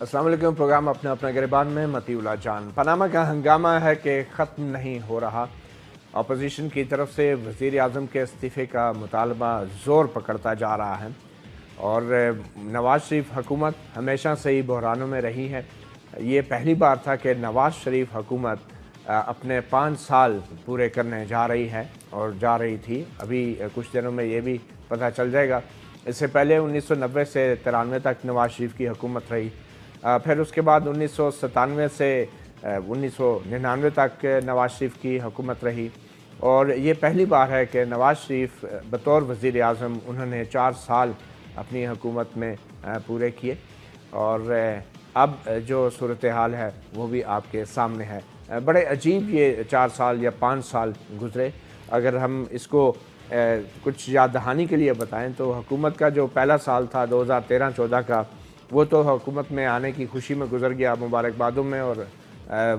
السلام علیکم۔ پروگرام اپنا گریبان میں متی اللہ جان۔ پاناما کا ہنگامہ ہے کہ ختم نہیں ہو رہا۔ اپوزیشن کی طرف سے وزیر اعظم کے استعفے کا مطالبہ زور پکڑتا جا رہا ہے اور نواز شریف حکومت ہمیشہ سے ہی بحرانوں میں رہی ہے۔ یہ پہلی بار تھا کہ نواز شریف حکومت اپنے 5 سال پورے کرنے جا رہی ہے اور جا رہی تھی۔ ابھی کچھ دنوں میں یہ بھی پتہ چل جائے گا۔ اس سے پہلے 1990 سے 93 تک نواز شریف کی حکومت رہی، پھر اس کے بعد 1997 سے 1999 تک نواز شریف کی حکومت رہی، اور یہ پہلی بار ہے کہ نواز شریف بطور وزیر اعظم انہوں نے 4 سال اپنی حکومت میں پورے کیے، اور اب جو صورتحال ہے وہ بھی آپ کے سامنے ہے۔ بڑے عجیب یہ 4 سال یا 5 سال گزرے۔ اگر ہم اس کو کچھ یاد دہانی کے لیے بتائیں تو حکومت کا جو پہلا سال تھا 2013-14 کا، وہ تو حکومت میں آنے کی خوشی میں گزر گیا، مبارکبادوں میں اور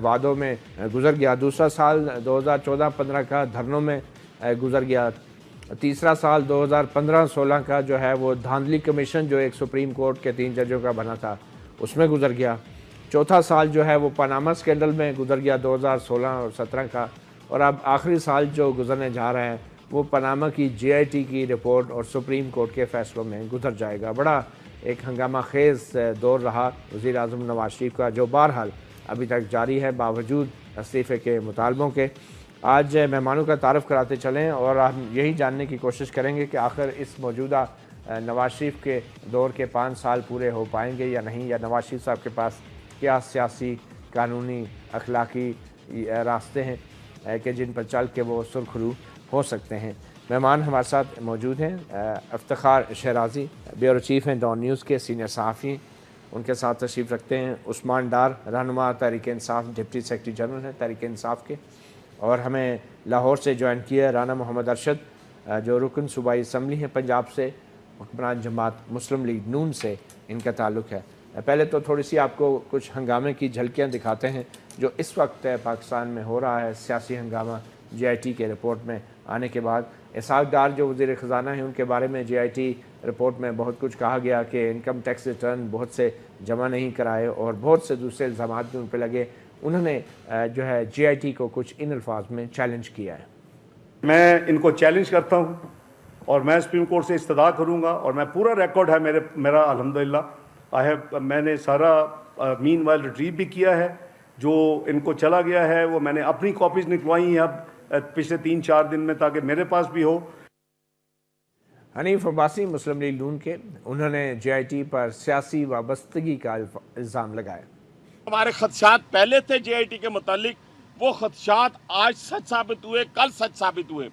وعدوں میں گزر گیا۔ دوسرا سال 2014-15 کا دھرنوں میں گزر گیا۔ تیسرا سال 2015-16 کا جو ہے وہ دھاندلی کمیشن جو ایک سپریم کورٹ کے 3 ججوں کا بنا تھا اس میں گزر گیا۔ چوتھا سال جو ہے وہ پاناما اسکینڈل میں گزر گیا 2016 اور 17 کا، اور اب آخری سال جو گزرنے جا رہے ہیں وہ پاناما کی JIT کی رپورٹ اور سپریم کورٹ کے فیصلوں میں گزر جائے گا۔ بڑا ایک ہنگامہ خیز دور رہا وزیر اعظم نواز شریف کا، جو بہرحال ابھی تک جاری ہے باوجود استعفے کے مطالبوں کے۔ آج مہمانوں کا تعارف کراتے چلیں اور ہم یہی جاننے کی کوشش کریں گے کہ آخر اس موجودہ نواز شریف کے دور کے 5 سال پورے ہو پائیں گے یا نہیں، یا نواز شریف صاحب کے پاس کیا سیاسی، قانونی، اخلاقی راستے ہیں کہ جن پر چل کے وہ سرخرو ہو سکتے ہیں۔ مہمان ہمارے ساتھ موجود ہیں افتخار شیرازی، بیورو چیف ہیں ڈان نیوز کے، سینئر صحافی، ان کے ساتھ تشریف رکھتے ہیں عثمان ڈار، رہنما Tehreek Insaf, deputy secretary general ہیں تحریک انصاف کے، اور ہمیں لاہور سے جوائن کیا رانا محمد ارشد جو رکن صوبائی اسمبلی ہیں پنجاب سے، حکمران جماعت مسلم لیگ نون سے ان کا تعلق ہے۔ پہلے تو تھوڑی سی آپ کو کچھ ہنگامے کی جھلکیاں دکھاتے ہیں جو اس وقت پاکستان میں ہو رہا ہے، سیاسی ہنگامہ JIT کے رپورٹ میں آنے کے بعد۔ اسحاق ڈار جو وزیر خزانہ ہیں ان کے بارے میں JIT رپورٹ میں بہت کچھ کہا گیا کہ انکم ٹیکس ریٹرن بہت سے جمع نہیں کرائے اور بہت سے دوسرے الزامات بھی ان پہ لگے۔ انہوں نے جو ہے JIT کو کچھ ان الفاظ میں چیلنج کیا ہے۔ میں ان کو چیلنج کرتا ہوں اور میں سپریم کورٹ سے استدعا کروں گا، اور میں پورا ریکارڈ ہے میرا الحمدللہ میں نے سارا مین وائل ریٹریو بھی کیا ہے، جو ان کو چلا گیا ہے وہ میں نے اپنی کاپیز نکلوائی ہیں اب پچھلے 3-4 دن میں، تاکہ میرے پاس بھی ہو۔ حنیف عباسی مسلم لیگ نون کے، انہوں نے JIT پر سیاسی وابستگی کا الزام لگایا۔ ہمارے خدشات پہلے تھے JIT کے متعلق، وہ خدشات آج سچ ثابت ہوئے، کل سچ ثابت ہوئے،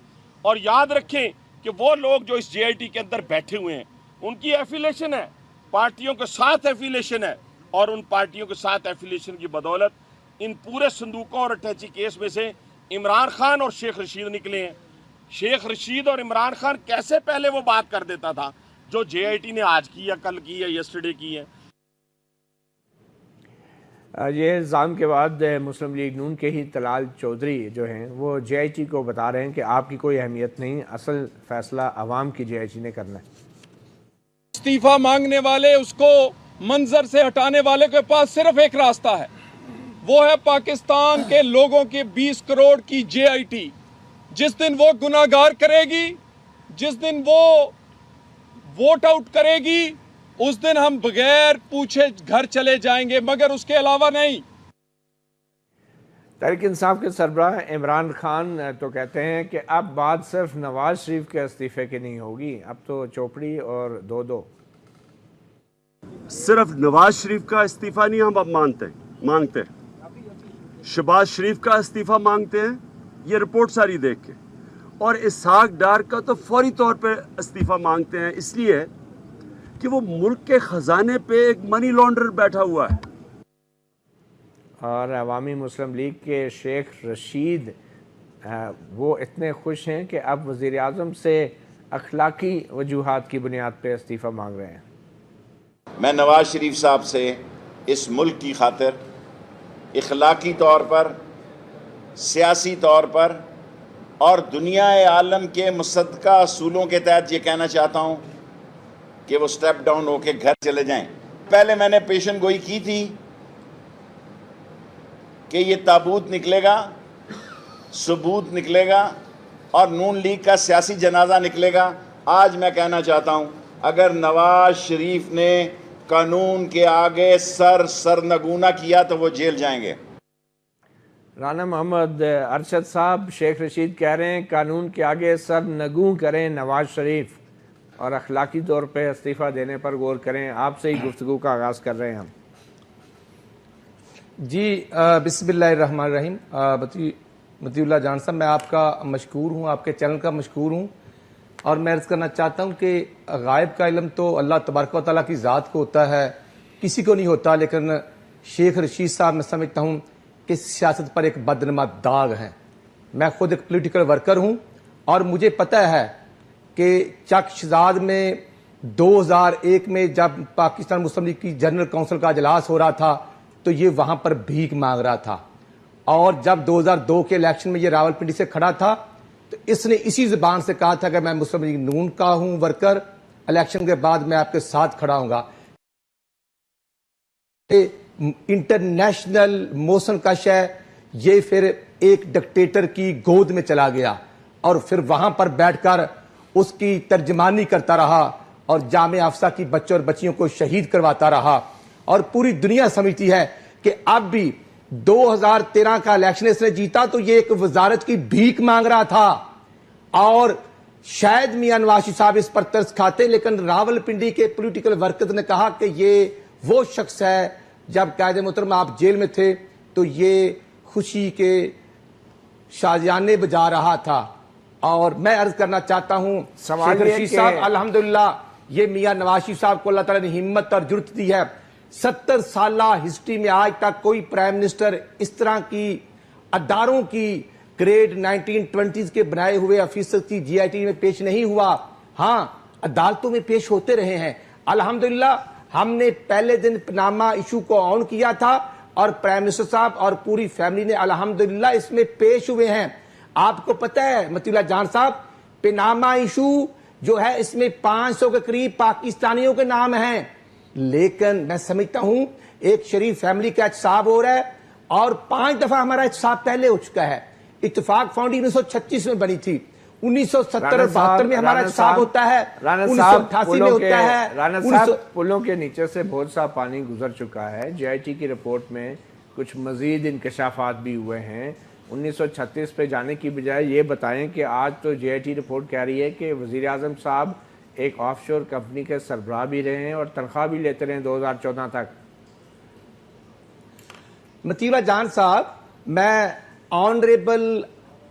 اور یاد رکھیں کہ وہ لوگ جو اس JIT کے اندر بیٹھے ہوئے ہیں ان کی ایفیلیشن ہے، پارٹیوں کے ساتھ ایفیلیشن ہے، اور ان پارٹیوں کے ساتھ ایفیلیشن کی بدولت ان پورے صندوقوں اور اٹیچی کیس میں سے عمران خان اور شیخ رشید نکلے ہیں۔ شیخ رشید اور عمران خان کیسے پہلے وہ بات کر دیتا تھا جو JIT نے آج کی یا کل کی یا یسٹرڈے کی ہے۔ یہ الزام کے بعد مسلم لیگ نون کے ہی طلال چودھری جو ہیں وہ JIT کو بتا رہے ہیں کہ آپ کی کوئی اہمیت نہیں، اصل فیصلہ عوام کی JIT نے کرنا ہے۔ استعفیٰ مانگنے والے، اس کو منظر سے ہٹانے والے کے پاس صرف ایک راستہ ہے، وہ ہے پاکستان کے لوگوں کے 20 کروڑ کی JIT۔ جس دن وہ گناہگار کرے گی، جس دن وہ ووٹ آؤٹ کرے گی، اس دن ہم بغیر پوچھے گھر چلے جائیں گے، مگر اس کے علاوہ نہیں۔ تحریک انصاف کے سربراہ عمران خان تو کہتے ہیں کہ اب بات صرف نواز شریف کے استعفے کی نہیں ہوگی، اب تو چوپڑی اور دو صرف نواز شریف کا استعفیٰ نہیں ہم اب مانگتے ہیں، شہباز شریف کا استعفیٰ مانگتے ہیں، یہ رپورٹ ساری دیکھ کے، اور اسحاق ڈار کا تو فوری طور پہ استعفیٰ مانگتے ہیں، اس لیے کہ وہ ملک کے خزانے پہ ایک منی لانڈر بیٹھا ہوا ہے۔ اور عوامی مسلم لیگ کے شیخ رشید وہ اتنے خوش ہیں کہ اب وزیر اعظم سے اخلاقی وجوہات کی بنیاد پہ استعفیٰ مانگ رہے ہیں۔ میں نواز شریف صاحب سے اس ملک کی خاطر اخلاقی طور پر، سیاسی طور پر اور دنیا عالم کے مصدقہ اصولوں کے تحت یہ کہنا چاہتا ہوں کہ وہ سٹیپ ڈاؤن ہو کے گھر چلے جائیں۔ پہلے میں نے پیشن گوئی کی تھی کہ یہ تابوت نکلے گا، ثبوت نکلے گا اور نون لیگ کا سیاسی جنازہ نکلے گا۔ آج میں کہنا چاہتا ہوں اگر نواز شریف نے قانون کے آگے سرنگو نہ کیا تو وہ جیل جائیں گے۔ رانا محمد ارشد صاحب، شیخ رشید کہہ رہے ہیں قانون کے آگے سرنگو کریں نواز شریف اور اخلاقی طور پہ استعفیٰ دینے پر غور کریں۔ آپ سے ہی گفتگو کا آغاز کر رہے ہیں ہم۔ جی بسم اللہ الرحمن الرحیم۔ مطیع اللہ جان صاحب، میں آپ کا مشکور ہوں، آپ کے چینل کا مشکور ہوں، اور میں عرض کرنا چاہتا ہوں کہ غائب کا علم تو اللہ تبارک و تعالیٰ کی ذات کو ہوتا ہے، کسی کو نہیں ہوتا، لیکن شیخ رشید صاحب میں سمجھتا ہوں کہ سیاست پر ایک بدنما داغ ہے۔ میں خود ایک پولیٹیکل ورکر ہوں اور مجھے پتہ ہے کہ چک شہزاد میں 2001 میں جب پاکستان مسلم لیگ کی جنرل کونسل کا اجلاس ہو رہا تھا تو یہ وہاں پر بھیک مانگ رہا تھا، اور جب 2002 کے الیکشن میں یہ راولپنڈی سے کھڑا تھا تو اس نے اسی زبان سے کہا تھا کہ میں مسلم لیگ نون کا ہوں ورکر، الیکشن کے بعد میں آپ کے ساتھ کھڑا ہوں گا۔ انٹرنیشنل موشن کش ہے، یہ پھر ایک ڈکٹیٹر کی گود میں چلا گیا اور پھر وہاں پر بیٹھ کر اس کی ترجمانی کرتا رہا اور جامعہ افسا کی بچوں اور بچیوں کو شہید کرواتا رہا، اور پوری دنیا سمجھتی ہے کہ اب بھی 2013 کا الیکشن اس نے جیتا تو یہ ایک وزارت کی بھیک مانگ رہا تھا، اور شاید میاں نواز شریف صاحب اس پر ترس کھاتے، لیکن راولپنڈی کے پولیٹیکل ورکر نے کہا کہ یہ وہ شخص ہے جب قائد محترم آپ جیل میں تھے تو یہ خوشی کے شادیانے بجا رہا تھا۔ اور میں عرض کرنا چاہتا ہوں شیخ رشید صاحب، الحمدللہ یہ میاں نواز شریف صاحب کو اللہ تعالیٰ نے ہمت اور جرأت دی ہے۔ 70 سالہ ہسٹری میں آج تک کوئی پرائم منسٹر اس طرح کی اداروں کی گریڈ 1920s کے بنائے ہوئے آفیسر کی جی آئی ٹی میں پیش نہیں ہوا۔ ہاں، عدالتوں میں پیش ہوتے رہے ہیں۔ الحمدللہ ہم نے پہلے دن پاناما ایشو کو آن کیا تھا اور پرائم منسٹر صاحب اور پوری فیملی نے الحمدللہ اس میں پیش ہوئے ہیں۔ آپ کو پتہ ہے مطیع اللہ جان صاحب، پاناما ایشو جو ہے اس میں 500 کے قریب پاکستانیوں کے نام ہیں، لیکن میں سمجھتا ہوں ایک شریف فیملی کا احتساب ہو رہا ہے، اور 5 دفعہ ہمارا احتساب پہلے ہو چکا ہے۔ اتفاق فاؤنڈی 1936 میں بنی تھی، 1970-72 میں ہمارا احتساب ہوتا ہے، 1988 میں ہوتا ہے۔ رانا صاحب، پلوں کے نیچے سے بہت سا پانی گزر چکا ہے۔ جے آئی ٹی کی رپورٹ میں کچھ مزید انکشافات بھی ہوئے ہیں۔ 1936 پہ جانے کی بجائے یہ بتائیں کہ آج تو جے آئی ٹی رپورٹ کہہ رہی ہے کہ وزیر اعظم صاحب ایک آف شور کمپنی کے سربراہ بھی رہے ہیں اور تنخواہ بھی لیتے رہے 2014 تک۔ مطیع اللہ جان صاحب، میں آنریبل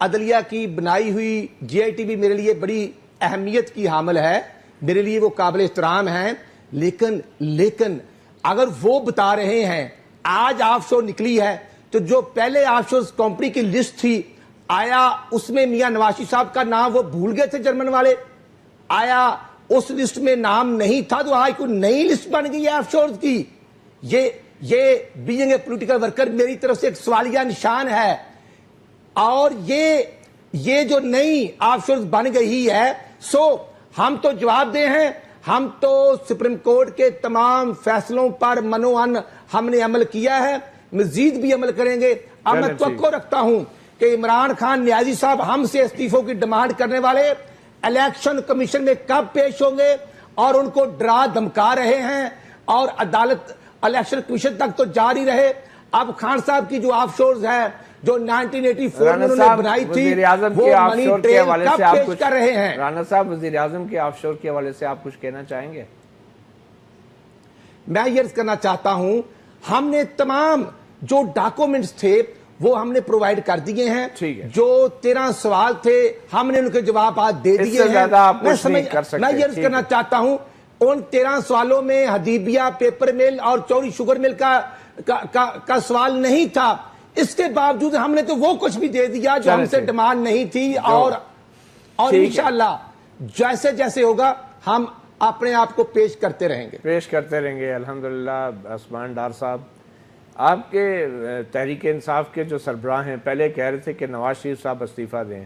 عدلیہ کی بنائی ہوئی جے آئی ٹی بھی میرے لیے بڑی اہمیت کی حامل ہے، میرے لیے وہ قابل احترام ہیں، لیکن اگر وہ بتا رہے ہیں آج آف شور نکلی ہے تو جو پہلے آف شور کمپنی کی لسٹ تھی، آیا اس میں میاں نواز شریف صاحب کا نام وہ بھول گئے تھے جرمن والے؟ آیا اس لسٹ میں نام نہیں تھا تو آج کوئی نئی لسٹ بن گئی ہے آف شور کی؟ یہ بینگ اے پولیٹیکل ورکر میری طرف سے ایک سوالیہ نشان ہے، اور یہ جو نئی آف شور بن گئی ہے، سو ہم تو جواب دے ہیں، ہم تو سپریم کورٹ کے تمام فیصلوں پر منوعن ہم نے عمل کیا ہے، مزید بھی عمل کریں گے۔ اب میں توقع رکھتا ہوں کہ عمران خان نیازی صاحب ہم سے استعفوں کی ڈیمانڈ کرنے والے الیکشن کمیشن میں کب پیش ہوں گے، اور ان کو ڈرا دھمکا رہے ہیں، اور عدالت الیکشن کمیشن تک تو جاری رہے۔ اب خان صاحب کی جو آف شورز ہے جو 1984 میں انہوں نے بنائی تھی، وہ منی ٹریل کب پیش کر رہے ہیں؟ رانا صاحب، وزیر اعظم کے آف شور کے حوالے سے آپ کچھ کہنا چاہیں گے؟ میں یہ عرض کرنا چاہتا ہوں، ہم نے تمام جو ڈاکومنٹس تھے وہ ہم نے پرووائڈ کر دیے ہیں، جو 13 سوال تھے ہم نے ان کے جوابات دے دیے ہیں۔ میں یہ عرض کرنا چاہتا ہوں ان 13 سوالوں میں حدیبیہ پیپر مل اور چوری شوگر مل کا سوال نہیں تھا، اس کے باوجود ہم نے تو وہ کچھ بھی دے دیا جو ہم سے ڈیمانڈ نہیں تھی، اور انشاءاللہ جیسے جیسے ہوگا ہم اپنے آپ کو پیش کرتے رہیں گے۔ الحمدللہ۔ عثمان ڈار صاحب، آپ کے تحریک انصاف کے جو سربراہ ہیں پہلے کہہ رہے تھے کہ نواز شریف صاحب استعفیٰ دیں،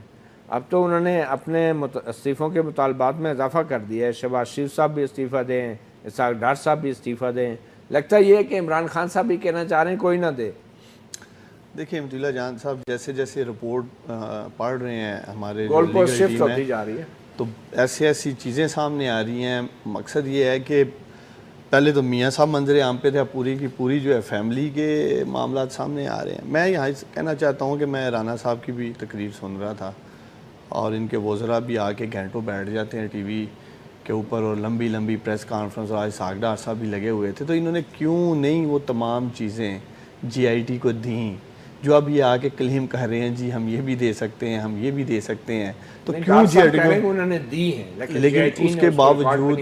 اب تو انہوں نے اپنے استعفوں کے مطالبات میں اضافہ کر دیا ہے، شہباز شریف صاحب بھی استعفیٰ دیں، اسحاق ڈار صاحب بھی استعفیٰ دیں، لگتا یہ ہے کہ عمران خان صاحب بھی کہنا چاہ رہے ہیں کوئی نہ دے. دیکھیں امت اللہ جان صاحب جیسے جیسے رپورٹ پڑھ رہے ہیں ہمارے گول پوسٹ شفٹ ہوتی جا رہی ہے تو ایسی چیزیں سامنے آ رہی ہیں. مقصد یہ ہے کہ پہلے تو میاں صاحب منظر عام پہ تھے, پوری کی پوری جو ہے فیملی کے معاملات سامنے آ رہے ہیں. میں یہاں کہنا چاہتا ہوں کہ میں رانا صاحب کی بھی تقریر سن رہا تھا اور ان کے وزراء بھی آ کے گھنٹوں بیٹھ جاتے ہیں ٹی وی کے اوپر اور لمبی لمبی پریس کانفرنس, اور آج اسحاق ڈار صاحب بھی لگے ہوئے تھے. تو انہوں نے کیوں نہیں وہ تمام چیزیں جی آئی ٹی کو دیں جو اب یہ آ کے کلیم کر رہے ہیں جی ہم یہ بھی دے سکتے ہیں, ہم یہ بھی دے سکتے ہیں. تو کیوں جی آئی ٹی کو انہوں نے دی ہیں لیکن اس کے باوجود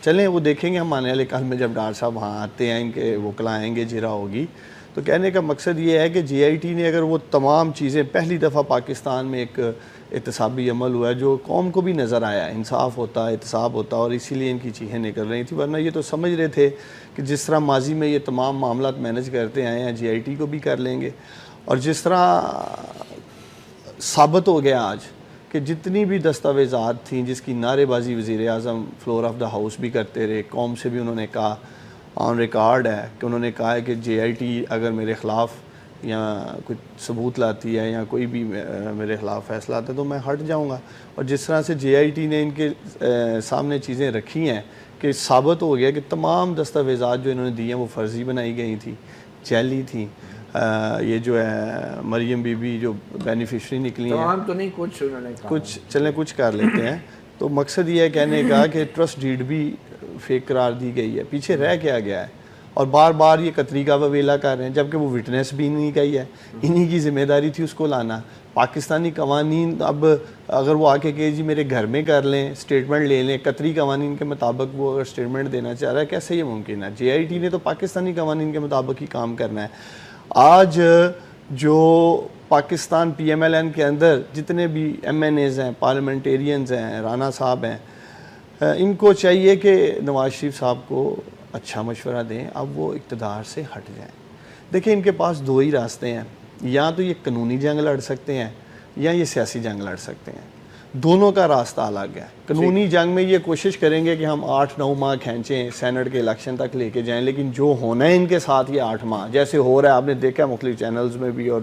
چلیں وہ دیکھیں گے ہم آنے والے کل میں جب ڈار صاحب وہاں آتے ہیں, ان کے وکلا آئیں گے, جرا ہوگی. تو کہنے کا مقصد یہ ہے کہ جی آئی ٹی نے اگر وہ تمام چیزیں پہلی دفعہ پاکستان میں ایک احتسابی عمل ہوا ہے جو قوم کو بھی نظر آیا, انصاف ہوتا, احتساب ہوتا, اور اسی لیے ان کی چیزیں نکل رہی تھیں. ورنہ یہ تو سمجھ رہے تھے کہ جس طرح ماضی میں یہ تمام معاملات مینج کرتے آئے ہیں جی آئی ٹی کو بھی کر لیں گے. اور جس طرح ثابت ہو گیا آج کہ جتنی بھی دستاویزات تھیں جس کی نعرے بازی وزیر اعظم فلور آف دا ہاؤس بھی کرتے رہے, قوم سے بھی انہوں نے کہا, آن ریکارڈ ہے کہ انہوں نے کہا ہے کہ جے آئی ٹی اگر میرے خلاف یا کچھ ثبوت لاتی ہے یا کوئی بھی میرے خلاف فیصلہ آتا ہے تو میں ہٹ جاؤں گا. اور جس طرح سے جے آئی ٹی نے ان کے سامنے چیزیں رکھی ہیں کہ ثابت ہو گیا کہ تمام دستاویزات جو انہوں نے دی ہیں وہ فرضی بنائی گئی تھیں, جعلی تھیں. یہ جو ہے مریم بی بی جو بینیفیشری نکلی ہیں تو نہیں کچھ انہوں نے کچھ چلیں کچھ کر لیتے ہیں. تو مقصد یہ ہے کہنے کا کہ ٹرسٹ ڈیڈ بھی فیک قرار دی گئی ہے, پیچھے رہ کیا گیا ہے. اور بار بار یہ قطری کا وویلا کر رہے ہیں جبکہ وہ وٹنس بھی نہیں گئی ہے, انہی کی ذمہ داری تھی اس کو لانا. پاکستانی قوانین اب اگر وہ آ کے کہ جی میرے گھر میں کر لیں, اسٹیٹمنٹ لے لیں, قطری قوانین کے مطابق وہ اگر اسٹیٹمنٹ دینا چاہ رہا ہے, کیسے یہ ممکن ہے؟ جے آئی ٹی نے تو پاکستانی قوانین کے مطابق ہی کام کرنا ہے. آج جو Pakistan P M L N کے اندر جتنے بھی ایم این ایز ہیں, پارلیمنٹیرینز ہیں, رانا صاحب ہیں, ان کو چاہیے کہ نواز شریف صاحب کو اچھا مشورہ دیں, اب وہ اقتدار سے ہٹ جائیں. دیکھیں ان کے پاس دو ہی راستے ہیں, یا تو یہ قانونی جنگ لڑ سکتے ہیں یا یہ سیاسی جنگ لڑ سکتے ہیں. دونوں کا راستہ الگ ہے. قانونی جنگ میں یہ کوشش کریں گے کہ ہم 8-9 ماہ کھینچیں, سینٹ کے الیکشن تک لے کے جائیں, لیکن جو ہونا ہے ان کے ساتھ یہ 8 ماہ جیسے ہو رہا ہے, آپ نے دیکھا مختلف چینلز میں بھی, اور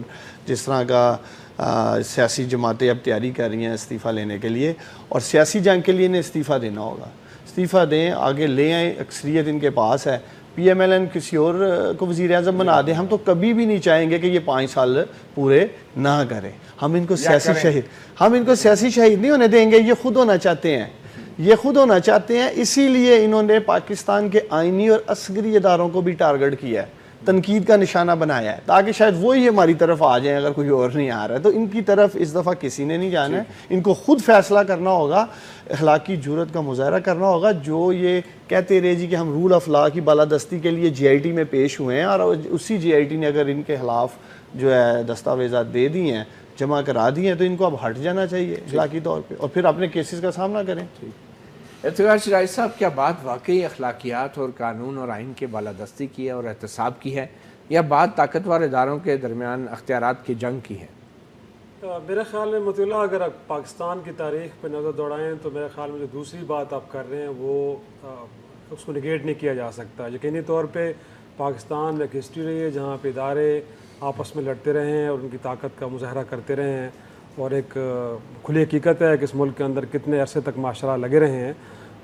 جس طرح کا سیاسی جماعتیں اب تیاری کر رہی ہیں استعفیٰ لینے کے لیے, اور سیاسی جنگ کے لیے انہیں استعفیٰ دینا ہوگا. استعفیٰ دیں, آگے لے آئیں, اکثریت ان کے پاس ہے. پی ایم ایل این کسی اور کو وزیر اعظم بنا دیں. ہم تو کبھی بھی نہیں چاہیں گے کہ یہ 5 سال پورے نہ کریں. ہم ان کو سیاسی شہید نہیں ہونے دیں گے. یہ خود ہونا چاہتے ہیں, اسی لیے انہوں نے پاکستان کے آئینی اور عسکری اداروں کو بھی ٹارگٹ کیا ہے, تنقید کا نشانہ بنایا ہے, تاکہ شاید وہی ہماری طرف آ جائیں اگر کوئی اور نہیں آ رہا ہے. تو ان کی طرف اس دفعہ کسی نے نہیں جانا ہے. ان کو خود فیصلہ کرنا ہوگا, اخلاقی جرأت کا مظاہرہ کرنا ہوگا. جو یہ کہتے رہے جی کہ ہم رول آف لا کی بالادستی کے لیے جی آئی ٹی میں پیش ہوئے ہیں, اور اسی جی آئی ٹی نے اگر ان کے خلاف جو ہے دستاویزات دے دی ہیں, جمع کرا دی ہیں, تو ان کو اب ہٹ جانا چاہیے اخلاقی طور پہ, اور پھر اپنے کیسز کا سامنا کریں. ارتقا شرائط صاحب, کیا بات واقعی اخلاقیات اور قانون اور آئین کے بالادستی کی ہے اور احتساب کی ہے, یا بات طاقتور اداروں کے درمیان اختیارات کی جنگ کی ہے؟ میرے خیال میں مطلع اگر آپ پاکستان کی تاریخ پہ نظر دوڑائیں تو میرے خیال میں جو دوسری بات آپ کر رہے ہیں وہ اس کو نگیٹ نہیں کیا جا سکتا. یقینی طور پہ پاکستان میں ایک ہسٹری رہی ہے جہاں پہ ادارے آپس میں لڑتے رہے ہیں اور ان کی طاقت کا مظاہرہ کرتے رہے ہیں, اور ایک کھلی حقیقت ہے کہ اس ملک کے اندر کتنے عرصے تک معاشرہ لگے رہے ہیں.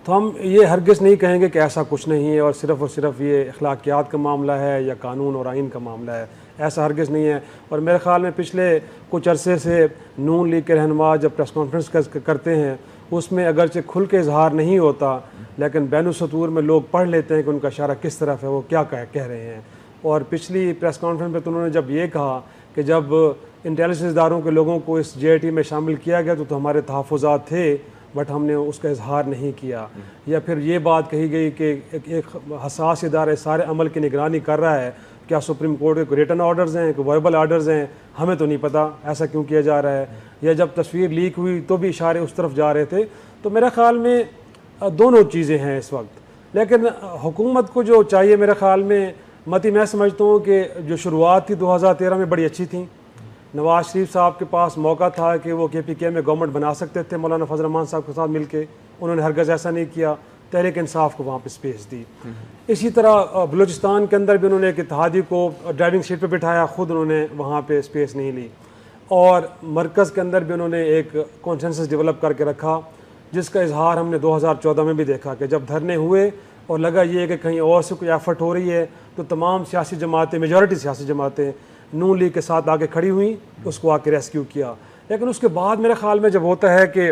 تو ہم یہ ہرگز نہیں کہیں گے کہ ایسا کچھ نہیں ہے اور صرف یہ اخلاقیات کا معاملہ ہے یا قانون اور آئین کا معاملہ ہے, ایسا ہرگز نہیں ہے. اور میرے خیال میں پچھلے کچھ عرصے سے نون لیگ کے رہنما جب پریس کانفرنس کرتے ہیں اس میں اگرچہ کھل کے اظہار نہیں ہوتا, لیکن بین السطور میں لوگ پڑھ لیتے ہیں کہ ان کا اشارہ کس طرف ہے, وہ کیا کہہ رہے ہیں. اور پچھلی پریس کانفرنس پہ تو انہوں نے جب یہ کہا کہ جب انٹیلیجنس اداروں کے لوگوں کو اس جے آئی ٹی میں شامل کیا گیا تو ہمارے تحفظات تھے, بٹ ہم نے اس کا اظہار نہیں کیا. یا پھر یہ بات کہی گئی کہ ایک حساس ادارہ سارے عمل کی نگرانی کر رہا ہے, کیا سپریم کورٹ کے کوئی ریٹن آرڈرز ہیں, کوئی وائبل آرڈرز ہیں, ہمیں تو نہیں پتہ ایسا کیوں کیا جا رہا ہے. یا جب تصویر لیک ہوئی تو بھی اشارے اس طرف جا رہے تھے. تو میرے خیال میں دونوں چیزیں ہیں اس وقت. لیکن حکومت کو جو چاہیے میرے خیال میں میں سمجھتا ہوں کہ جو شروعات تھی 2013 میں بڑی اچھی تھیں. نواز شریف صاحب کے پاس موقع تھا کہ وہ کے پی کے میں گورنمنٹ بنا سکتے تھے مولانا فضل الرحمان صاحب کے ساتھ مل کے, انہوں نے ہرگز ایسا نہیں کیا. تحریک انصاف کو وہاں پہ سپیس دی. اسی طرح بلوچستان کے اندر بھی انہوں نے ایک اتحادی کو ڈرائیونگ سیٹ پہ بٹھایا, خود انہوں نے وہاں پہ سپیس نہیں لی. اور مرکز کے اندر بھی انہوں نے ایک کانسنسس ڈیولپ کر کے رکھا, جس کا اظہار ہم نے 2014 میں بھی دیکھا کہ جب دھرنے ہوئے اور لگا یہ کہ کہیں اور سے کوئی ایفرٹ ہو رہی ہے تو تمام سیاسی جماعتیں, میجورٹی سیاسی جماعتیں نون لیگ کے ساتھ آگے کھڑی ہوئیں, اس کو آ کے ریسکیو کیا. لیکن اس کے بعد میرے خیال میں جب ہوتا ہے کہ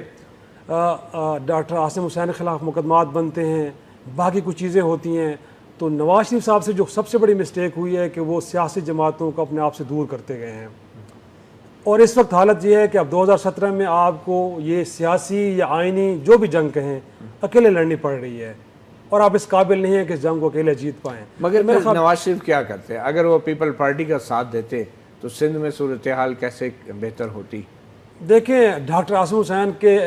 ڈاکٹر عاصم حسین کے خلاف مقدمات بنتے ہیں, باقی کچھ چیزیں ہوتی ہیں, تو نواز شریف صاحب سے جو سب سے بڑی مسٹیک ہوئی ہے کہ وہ سیاسی جماعتوں کو اپنے آپ سے دور کرتے گئے ہیں. اور اس وقت حالت یہ ہے کہ اب 2017 میں آپ کو یہ سیاسی یا آئینی جو بھی جنگ کہیں اکیلے لڑنی پڑ رہی ہے, اور آپ اس قابل نہیں ہیں کہ اس جنگ کو اکیلے جیت پائیں. مگر نواز شریف کیا کرتے ہیں؟ اگر وہ پیپل پارٹی کا ساتھ دیتے تو سندھ میں صورتحال کیسے بہتر ہوتی؟ دیکھیں, ڈاکٹر عاصم حسین کے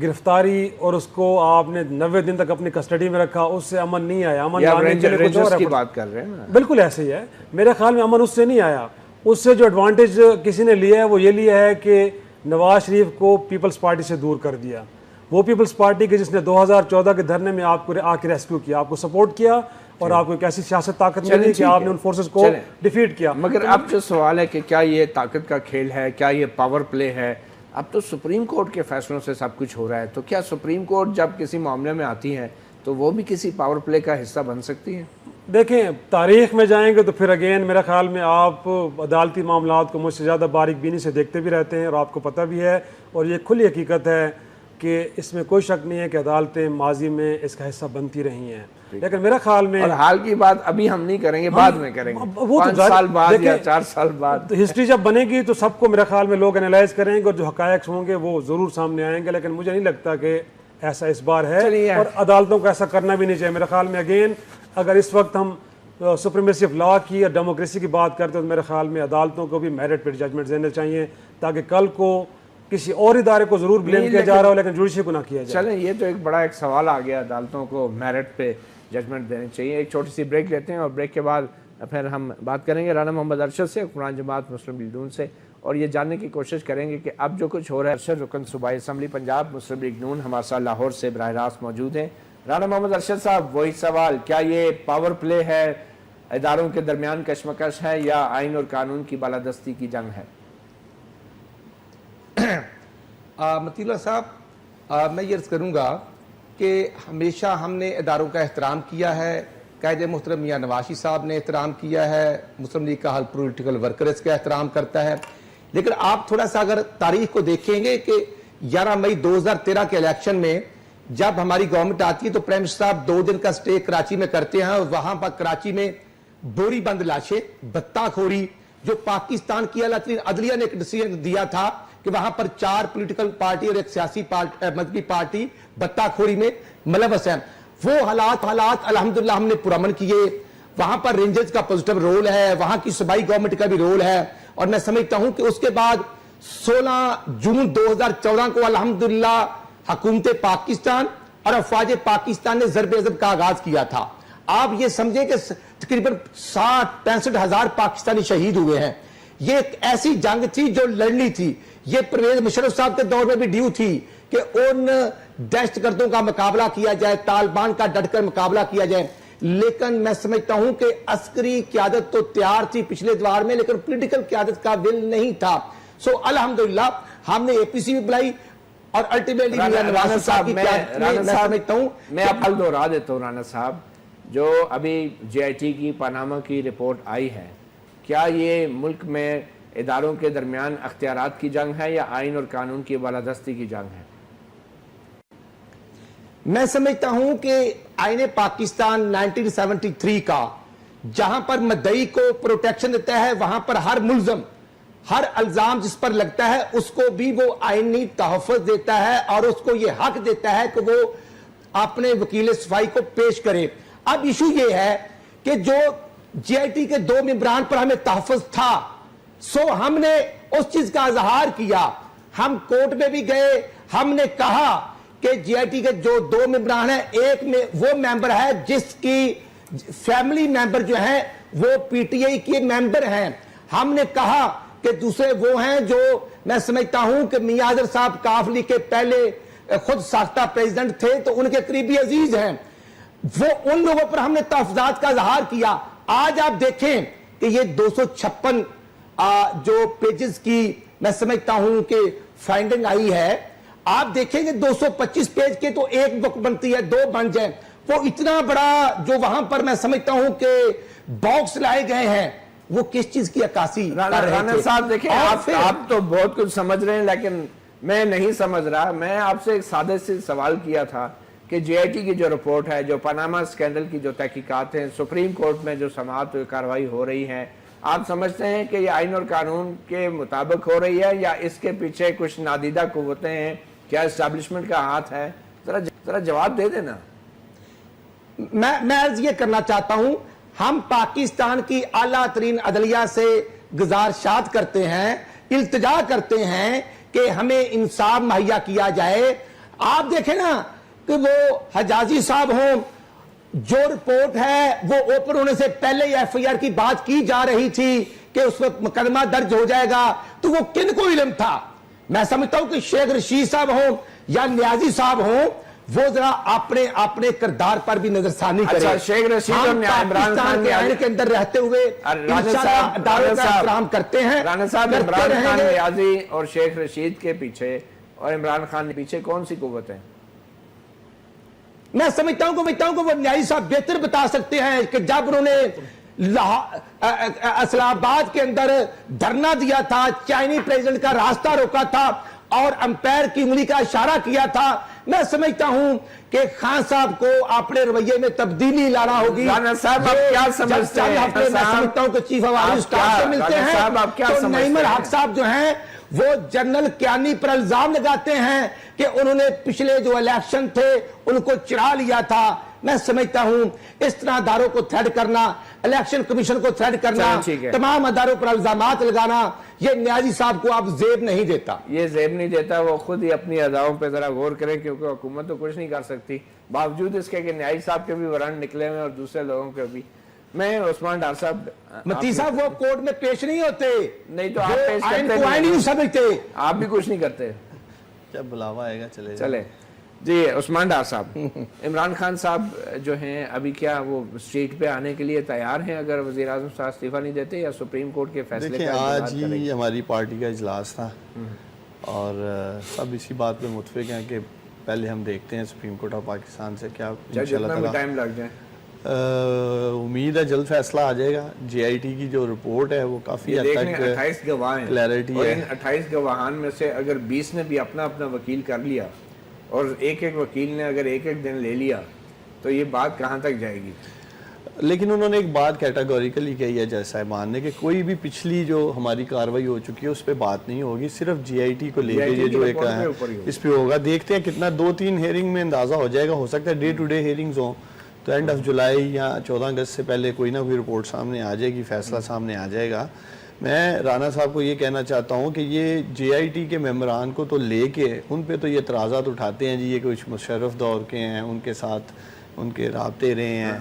گرفتاری اور اس کو آپ نے 90 دن تک اپنی کسٹڈی میں رکھا, اس سے امن نہیں آیا. امن لانے کے لیے کچھ اور کی بات کر رہے ہیں نا, بالکل ایسے ہی ہے. میرے خیال میں امن اس سے نہیں آیا. اس سے جو ایڈوانٹیج کسی نے لیا ہے وہ یہ لیا ہے کہ نواز شریف کو پیپلز پارٹی سے دور کر دیا. وہ پیپلز پارٹی کے جس نے 2014 کے دھرنے میں آپ کو آ کے ریسکیو کیا, آپ کو سپورٹ کیا, اور آپ کو ایک ایسی سیاست طاقت ملی کہ آپ نے ان فورسز کو ڈیفیٹ کیا. مگر اب جو سوال ہے کہ کیا یہ طاقت کا کھیل ہے, کیا یہ پاور پلے ہے؟ اب تو سپریم کورٹ کے فیصلوں سے سب کچھ ہو رہا ہے, تو کیا سپریم کورٹ جب کسی معاملے میں آتی ہے تو وہ بھی کسی پاور پلے کا حصہ بن سکتی ہے؟ دیکھیں, تاریخ میں جائیں گے تو پھر اگین میرے خیال میں آپ عدالتی معاملات کو مجھ سے زیادہ باریک بینی سے دیکھتے بھی رہتے ہیں, اور آپ کو پتہ بھی ہے, اور یہ کھلی حقیقت ہے کہ اس میں کوئی شک نہیں ہے کہ عدالتیں ماضی میں اس کا حصہ بنتی رہی ہیں. لیکن میرے خیال میں, اور حال کی بات ابھی ہم نہیں کریں گے, بعد میں کریں گے, 5 سال بعد یا 4 سال بعد ہسٹری جب بنے گی تو سب کو میرے خیال میں لوگ انالائز کریں گے, اور جو حقائق ہوں گے وہ ضرور سامنے آئیں گے. لیکن مجھے نہیں لگتا کہ ایسا اس بار ہے, اور عدالتوں کو ایسا کرنا بھی نہیں چاہیے. میرے خیال میں اگین اگر اس وقت ہم سپریمیسی آف لا کی اور ڈیموکریسی کی بات کرتے ہیں تو میرے خیال میں عدالتوں کو بھی میرٹ پہ ججمنٹ دینے چاہیے, تاکہ کل کو کسی اور ادارے کو ضرور بلیم کیا جا رہا ہو لیکن جوڈیشری کو نہ کیا جائے. چلیں, یہ تو ایک بڑا ایک سوال آ گیا, عدالتوں کو میرٹ پہ ججمنٹ دینے چاہیے. ایک چھوٹی سی بریک لیتے ہیں, اور بریک کے بعد پھر ہم بات کریں گے رانا محمد ارشد سے, حکمران جماعت مسلم لیگ نون سے, اور یہ جاننے کی کوشش کریں گے کہ اب جو کچھ ہو رہا ہے. ارشد رکن صوبائی اسمبلی پنجاب مسلم لیگ نون ہمارے ساتھ لاہور سے براہ راست موجود ہیں. رانا محمد ارشد صاحب, وہی سوال, کیا یہ پاور پلے ہے, اداروں کے درمیان کشمکش ہے, یا آئین اور قانون کی بالادستی کی جنگ ہے؟ متی اللہ صاحب, میں یہ عرض کروں گا کہ ہمیشہ ہم نے اداروں کا احترام کیا ہے. قائد محترم میاں نواز شریف صاحب نے احترام کیا ہے, مسلم لیگ کا حل پولیٹیکل ورکرز کا احترام کرتا ہے. لیکن آپ تھوڑا سا اگر تاریخ کو دیکھیں گے کہ 11 مئی 2013 کے الیکشن میں جب ہماری گورنمنٹ آتی ہے تو پرائم منسٹر صاحب 2 دن کا سٹے کراچی میں کرتے ہیں, اور وہاں پر کراچی میں بوری بند لاشیں, بتہ کھوری, جو پاکستان کی عدلیہ نے ایک ڈیسیژن دیا تھا کہ وہاں پر 4 پولیٹیکل پارٹی اور ایک سیاسی مذہبی پارٹی بتہ کھوری میں ملوث ہیں. وہ حالات الحمدللہ ہم نے پرامن کیے. وہاں پر رینجرز کا پوزیٹیو رول ہے, وہاں کی صوبائی گورنمنٹ کا بھی رول ہے, اور میں سمجھتا ہوں کہ اس کے بعد 16 جون 2014 کو الحمدللہ حکومت پاکستان اور افواج پاکستان نے ضرب عضب کا آغاز کیا تھا. آپ یہ سمجھیں کہ تقریباً 60-65 ہزار پاکستانی شہید ہوئے ہیں. یہ ایک ایسی جنگ تھی جو لڑنی تھی. یہ پرویز مشرف صاحب کے دور میں بھی ڈیو تھی کہ ان دہشت گردوں کا مقابلہ کیا جائے, طالبان کا ڈٹ کر مقابلہ کیا جائے. لیکن میں سمجھتا ہوں کہ عسکری قیادت تو تیار تھی پچھلے دوار میں, لیکن پولیٹیکل قیادت کا ول نہیں تھا. سو الحمدللہ ہم نے APC بھی بلائی, اور الٹیمیٹلی نواز صاحب کی قیادت میں سمجھتا ہوں. میں اب حل دہرا دیتا ہوں رانا صاحب, جو ابھی JIT کی پاناما کی رپورٹ آئی ہے, کیا یہ ملک میں اداروں کے درمیان اختیارات کی جنگ ہے, یا آئین اور قانون کی بالادستی کی جنگ ہے؟ میں سمجھتا ہوں کہ آئین پاکستان 1973 کا جہاں پر مدعی کو پروٹیکشن دیتا ہے, وہاں پر ہر ملزم, ہر الزام جس پر لگتا ہے اس کو بھی وہ آئینی تحفظ دیتا ہے, اور اس کو یہ حق دیتا ہے کہ وہ اپنے وکیل صفائی کو پیش کرے. اب ایشو یہ ہے کہ جو JIT کے 2 ممبران پر ہمیں تحفظ تھا, سو ہم نے اس چیز کا اظہار کیا. ہم کورٹ میں بھی گئے, ہم نے کہا کہ JIT کے جو 2 ممبران ہیں, ایک میں وہ ممبر ہے جس کی فیملی ممبر جو ہیں وہ PTI کے ممبر ہیں. ہم نے کہا کہ دوسرے وہ ہیں جو میں سمجھتا ہوں کہ میاں اظہر صاحب کاف لیگ کے پہلے خود ساختہ پریزیڈنٹ تھے, تو ان کے قریبی عزیز ہیں. وہ ان لوگوں پر ہم نے تحفظات کا اظہار کیا. آج آپ دیکھیں کہ یہ 256 جو پیجز کی میں سمجھتا ہوں کہ فائنڈنگ آئی ہے, آپ دیکھیں گے 225 پیج کے تو ایک بک بنتی ہے, 2 بن جائیں. وہ اتنا بڑا جو وہاں پر میں سمجھتا ہوں کہ باکس لائے گئے ہیں, وہ کس چیز کی عکاسی کر رہے تھے. رانا صاحب دیکھیں, آپ تو بہت کچھ سمجھ رہے ہیں, لیکن میں نہیں سمجھ رہا. میں آپ سے ایک سادہ سے سوال کیا تھا کہ جے آئی ٹی کی جو رپورٹ ہے, جو پاناما اسکینڈل کی جو تحقیقات ہیں, سپریم کورٹ میں جو سماعت کارروائی ہو رہی ہے, آپ سمجھتے ہیں کہ یہ آئین اور قانون کے مطابق ہو رہی ہے یا اس کے پیچھے کچھ نادیدہ قوتیں ہیں, کیا اسٹیبلشمنٹ کا ہاتھ ہے؟ ذرا جواب دے دینا. میں عرض یہ کرنا چاہتا ہوں, ہم پاکستان کی اعلیٰ ترین عدلیہ سے گزارشات کرتے ہیں, التجا کرتے ہیں کہ ہمیں انصاف مہیا کیا جائے. آپ دیکھیں نا کہ وہ حجازی صاحب ہوں, جو رپورٹ ہے وہ اوپن ہونے سے پہلے ایف آئی آر کی بات کی جا رہی تھی کہ اس وقت مقدمہ درج ہو جائے گا, تو وہ کن کو علم تھا؟ میں سمجھتا ہوں کہ شیخ رشید صاحب ہوں یا نیازی صاحب ہوں, وہ ذرا اپنے کردار پر بھی نظر ثانی کریں. اچھا, شیخ رشید اور عمران خان کے آئین کے اندر رہتے ہوئے انشاءاللہ اداروں کا احترام کرتے ہیں. رانا صاحب, عمران خان, نیازی اور شیخ رشید کے پیچھے اور عمران خان کے پیچھے کون سی قوت ہے؟ میں سمجھتا ہوں کہ وہ نیازی صاحب بہتر بتا سکتے ہیں کہ جب انہوں نے اسلام آباد کے اندر دھرنا دیا تھا, چائنی پریزیڈنٹ کا راستہ روکا تھا اور امپائر کی انگلی کا اشارہ کیا تھا, میں سمجھتا ہوں کہ خان صاحب کو اپنے رویے میں تبدیلی لانا ہوگی. رانا صاحب آپ کیا سمجھتے ہیں؟ میں سمجھتا ہوں کہ چیف ہماری اسٹاف سے ملتے ہیں تو نعیم الحق صاحب جو ہیں وہ جنرل کیانی پر الزام لگاتے ہیں کہ انہوں نے پچھلے جو الیکشن تھے ان کو چرا لیا تھا. میں سمجھتا ہوں اس طرح اداروں کو تھریڈ کرنا, الیکشن کمیشن کو تھریڈ کرنا, تمام اداروں پر الزامات لگانا, یہ نیازی صاحب کو اب زیب نہیں دیتا. یہ زیب نہیں دیتا, وہ خود ہی اپنی اداؤں پہ ذرا غور کریں, کیونکہ حکومت تو کچھ نہیں کر سکتی باوجود اس کے کہ نیازی صاحب کے بھی وارنٹ نکلے ہوئے اور دوسرے لوگوں کے بھی. میں عثمان ڈار صاحب, متی صاحب وہ کورٹ میں پیش نہیں ہوتے, نہیں تو آپ پیش کرتے نہیں سمجھتے, آپ بھی کچھ نہیں کرتے. جب بلاوا آئے گا چلے. جی عثمان ڈار صاحب, عمران خان صاحب جو ہیں ابھی کیا وہ اسٹریٹ پہ آنے کے لیے تیار ہیں اگر وزیر اعظم صاحب استعفیٰ نہیں دیتے, یا سپریم کورٹ کے فیصلے دیکھیں آج ہی ہماری پارٹی کا اجلاس تھا اور سب اسی بات پہ متفق ہیں کہ پہلے ہم دیکھتے ہیں سپریم کورٹ آف پاکستان سے کیا ٹائم لگ جائے. امید ہے جلد فیصلہ آ جائے گا. جے آئی ٹی کی جو رپورٹ ہے وہ کافی حد تک 28 گواہ ہیں کلیئرٹی اور ہے. ان 28 گواہان میں سے اگر 20 نے بھی اپنا وکیل کر لیا اور ایک وکیل نے اگر ایک دن لے لیا تو یہ بات کہاں تک جائے گی؟ لیکن انہوں نے ایک بات کیٹاگوریکلی کہی ہے جج صاحبان نے کہ کوئی بھی پچھلی جو ہماری کارروائی ہو چکی ہے اس پہ بات نہیں ہوگی, صرف جے آئی ٹی کو لے کے یہ جو ایک اس پہ ہوگا. دیکھتے ہیں کتنا 2-3 ہیئرنگ میں اندازہ ہو جائے گا, ہو سکتا ہے ڈے ٹو ڈے ہیئرنگز ہوں تو اینڈ آف جولائی یا 14 اگست سے پہلے کوئی نہ کوئی رپورٹ سامنے آ جائے گی, فیصلہ سامنے آ جائے گا. میں رانا صاحب کو یہ کہنا چاہتا ہوں کہ یہ جے آئی ٹی کے ممبران کو تو لے کے ان پہ تو یہ اعتراضات اٹھاتے ہیں جی یہ کچھ مشرف دور کے ہیں, ان کے ساتھ ان کے رابطے رہے ہیں,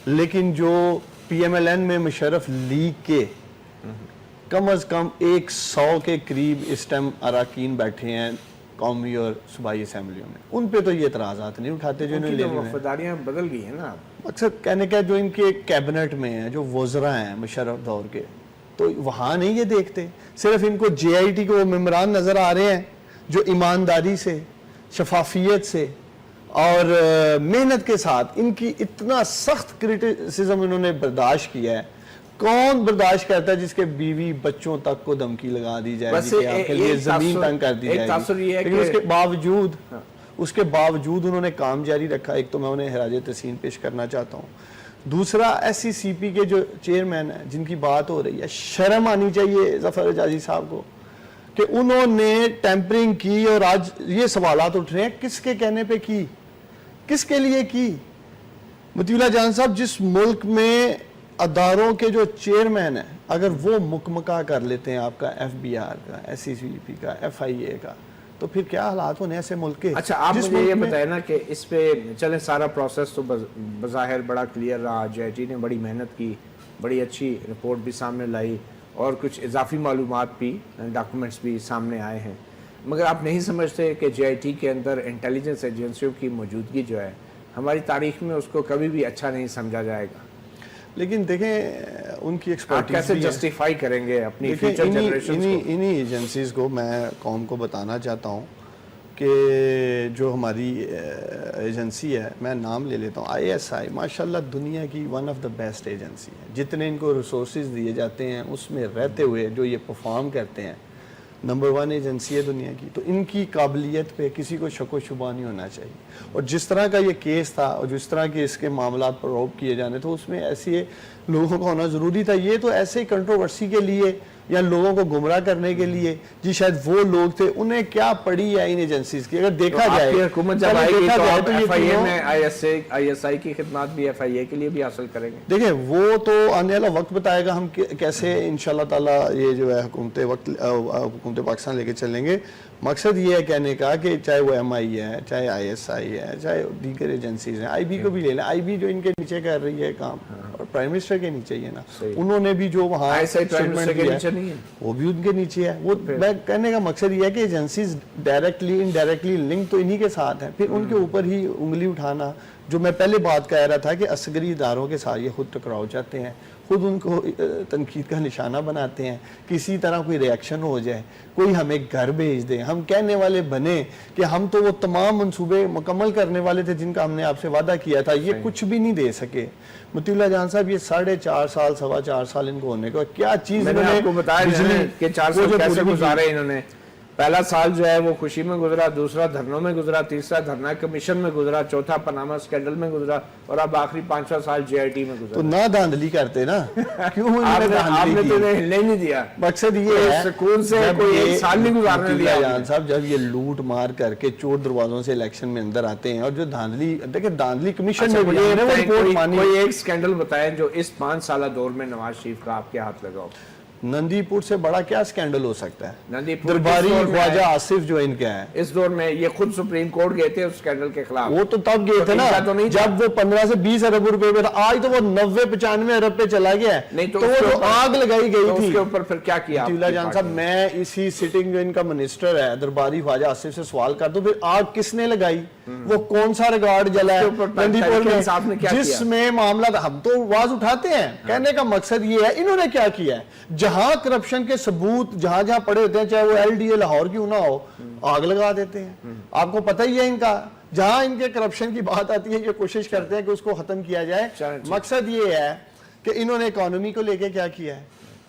لیکن جو پی ایم ایل این میں مشرف لیگ کے کم از کم 100 کے قریب اس ٹائم اراکین بیٹھے ہیں قومی اور صوبائی اسمبلیوں میں, ان پہ تو یہ اعتراضات نہیں اٹھاتے جو انہیں لے رہے ہیں. وفاداریاں بدل گئی ہیں نا. اکثر کہنے کا جو ان کے کیبنٹ میں ہیں, جو وزراء ہیں مشرف دور کے, تو وہاں نہیں یہ دیکھتے, صرف ان کو جے آئی ٹی کو ممبران نظر آ رہے ہیں جو ایمانداری سے, شفافیت سے اور محنت کے ساتھ ان کی اتنا سخت کرٹیسزم انہوں نے برداشت کیا ہے. کون برداشت کرتا ہے جس کے بیوی بچوں تک کو دھمکی لگا دی جائے گی کہ آپ کے لیے زمین تنگ کر دی جائے گی, لیکن اس کے باوجود انہوں نے کام جاری رکھا. ایک تو میں انہیں خراج تحسین پیش کرنا چاہتا ہوں. دوسرا ایس سی سی پی کے جو چیئرمین ہیں جن کی بات ہو رہی ہے, شرم آنی چاہیے ظفر حجازی صاحب کو کہ انہوں نے ٹیمپرنگ کی اور آج یہ سوالات اٹھ رہے ہیں کس کے کہنے پہ کی, کس کے لیے کی. مطیع اللہ جان صاحب, جس ملک میں اداروں کے جو چیئرمین ہیں اگر وہ مکمکہ کر لیتے ہیں آپ کا ایف بی آر کا, ایس سی سی پی کا, ایف آئی اے کا, تو پھر کیا حالات ہونے ایسے ملک کے. اچھا آپ مجھے یہ بتائیں نا کہ اس پہ چلیں سارا پروسیس تو بظاہر بڑا کلیئر رہا, جے آئی ٹی نے بڑی محنت کی, بڑی اچھی رپورٹ بھی سامنے لائی اور کچھ اضافی معلومات بھی, ڈاکومنٹس بھی سامنے آئے ہیں, مگر آپ نہیں سمجھتے کہ جے آئی ٹی کے اندر انٹیلیجنس ایجنسیوں کی موجودگی جو ہے ہماری تاریخ میں اس کو کبھی بھی اچھا نہیں سمجھا جائے گا. لیکن دیکھیں ان کی آپ ایکسپرٹیز کیسے جسٹیفائی کریں گے اپنی فیوچر جنریشنز کو؟ انہی ایجنسیز کو میں قوم کو بتانا چاہتا ہوں کہ جو ہماری ایجنسی ہے, میں نام لے لیتا ہوں, ISI ماشاءاللہ دنیا کی one of the best agency ہے. جتنے ان کو ریسورسز دیے جاتے ہیں اس میں رہتے ہوئے جو یہ پرفارم کرتے ہیں, نمبر 1 ایجنسی ہے دنیا کی. تو ان کی قابلیت پہ کسی کو شک و شبہ نہیں ہونا چاہیے. اور جس طرح کا یہ کیس تھا اور جس طرح کے اس کے معاملات پر روک کیے جانے تو اس میں ایسے لوگوں کا ہونا ضروری تھا. یہ تو ایسے کنٹروورسی کے لیے یا لوگوں کو گمراہ کرنے کے لیے, جی شاید وہ لوگ تھے, انہیں کیا پڑی ہے ان ایجنسیز کی. اگر دیکھا جائے حکومت جب آئے گی تو FIA میں ISI کی خدمات بھی FIA کے لیے بھی حاصل کریں گے. دیکھیں وہ تو آنے والا وقت بتائے گا ہم کیسے انشاءاللہ تعالیٰ یہ جو ہے حکومت پاکستان لے کے چلیں گے. مقصد یہ ہے کہنے کا کہ چاہے وہ MI ہے, چاہے ISI ہے, چاہے دیگر ایجنسیز ہیں, IB کو بھی لے لیں. IB جو ان کے نیچے کر رہی ہے کام, اور پرائم منسٹر کے نیچے ہی ہے نا, انہوں نے بھی جو وہاں وہ بھی ان کے نیچے ہے. وہ میں کہنے کا مقصد یہ ہے کہ ایجنسیز ڈائریکٹلی انڈائریکٹلی لنک تو انہی کے ساتھ ہیں. پھر ان کے اوپر ہی انگلی اٹھانا, جو میں پہلے بات کہہ رہا تھا کہ عسکری اداروں کے ساتھ یہ خود ٹکراؤ جاتے ہیں, خود ان کو تنقید کا نشانہ بناتے ہیں. کسی طرح کوئی ریاکشن ہو جائے, کوئی ہمیں گھر بھیج دے, ہم کہنے والے بنے کہ ہم تو وہ تمام منصوبے مکمل کرنے والے تھے جن کا ہم نے آپ سے وعدہ کیا تھا, یہ کچھ بھی نہیں دے سکے. مطیع اللہ جان صاحب یہ 4.5 سال 4.25 سال ان کو ہونے کو کیا چیز میں نے آپ کو بتایا کہ 4 سال کیسے گزارے انہوں نے. پہلا سال جو ہے وہ خوشی میں گزرا, دوسرا دھرنوں میں گزرا, تیسرا دھرنا کمیشن میں گزرا, چوتھا پاناما اسکینڈل میں گزرا, اور اب آخری 5واں سال JIT میں گزرا. تو نہ دھاندلی کرتے نا, کیوں آپ نے تو ہلنے نہیں دیا. مقصد یہ ہے سکون سے کوئی ایک سال نہیں گزارنے دیا. جان صاحب جب یہ لوٹ مار کر کے چور دروازوں سے الیکشن میں اندر آتے ہیں, اور جو دھاندلی, دیکھیں دھاندلی کمیشن میں کوئی ایک اسکینڈل بتائیں جو اس 5 سالہ دور میں نواز شریف کا آپ کے ہاتھ لگا ہو. نندی پور سے بڑا کیا سکینڈل ہو سکتا ہے؟ نندی پور درباری خواجہ آصف جو ان کا ہے, اس دور میں یہ خود سپریم کورٹ گئے تھے اس سکینڈل کے خلاف. وہ تو تب گئے تھے نا جب وہ 15 سے 20 ارب روپے پہ تھا. آج تو وہ 90-95 ارب پہ چلا گیا ہے. تو وہ جو آگ لگائی گئی تھی اس کے اوپر پھر کیا کیا مطیع اللہ جان صاحب؟ میں اسی سٹنگ جو ان کا منسٹر ہے درباری خواجہ آصف سے سوال کر دوں, پھر آگ کس نے لگائی؟ وہ کون سا ریگارڈ جلا ہے نندی پور میں جس میں معاملہ؟ ہم تو آواز اٹھاتے ہیں. کہنے کا مقصد یہ ہے انہوں نے کیا کیا ہے, جہاں کرپشن کے ثبوت جہاں جہاں پڑے ہوتے ہیں, چاہے وہ LDA لاہور کیوں نہ ہو, آگ لگا دیتے ہیں. آپ کو پتہ ہی ہے ان کا, جہاں ان کے کرپشن کی بات آتی ہے یہ کوشش کرتے ہیں کہ اس کو ختم کیا جائے. مقصد یہ ہے کہ انہوں نے اکانومی کو لے کے کیا کیا ہے,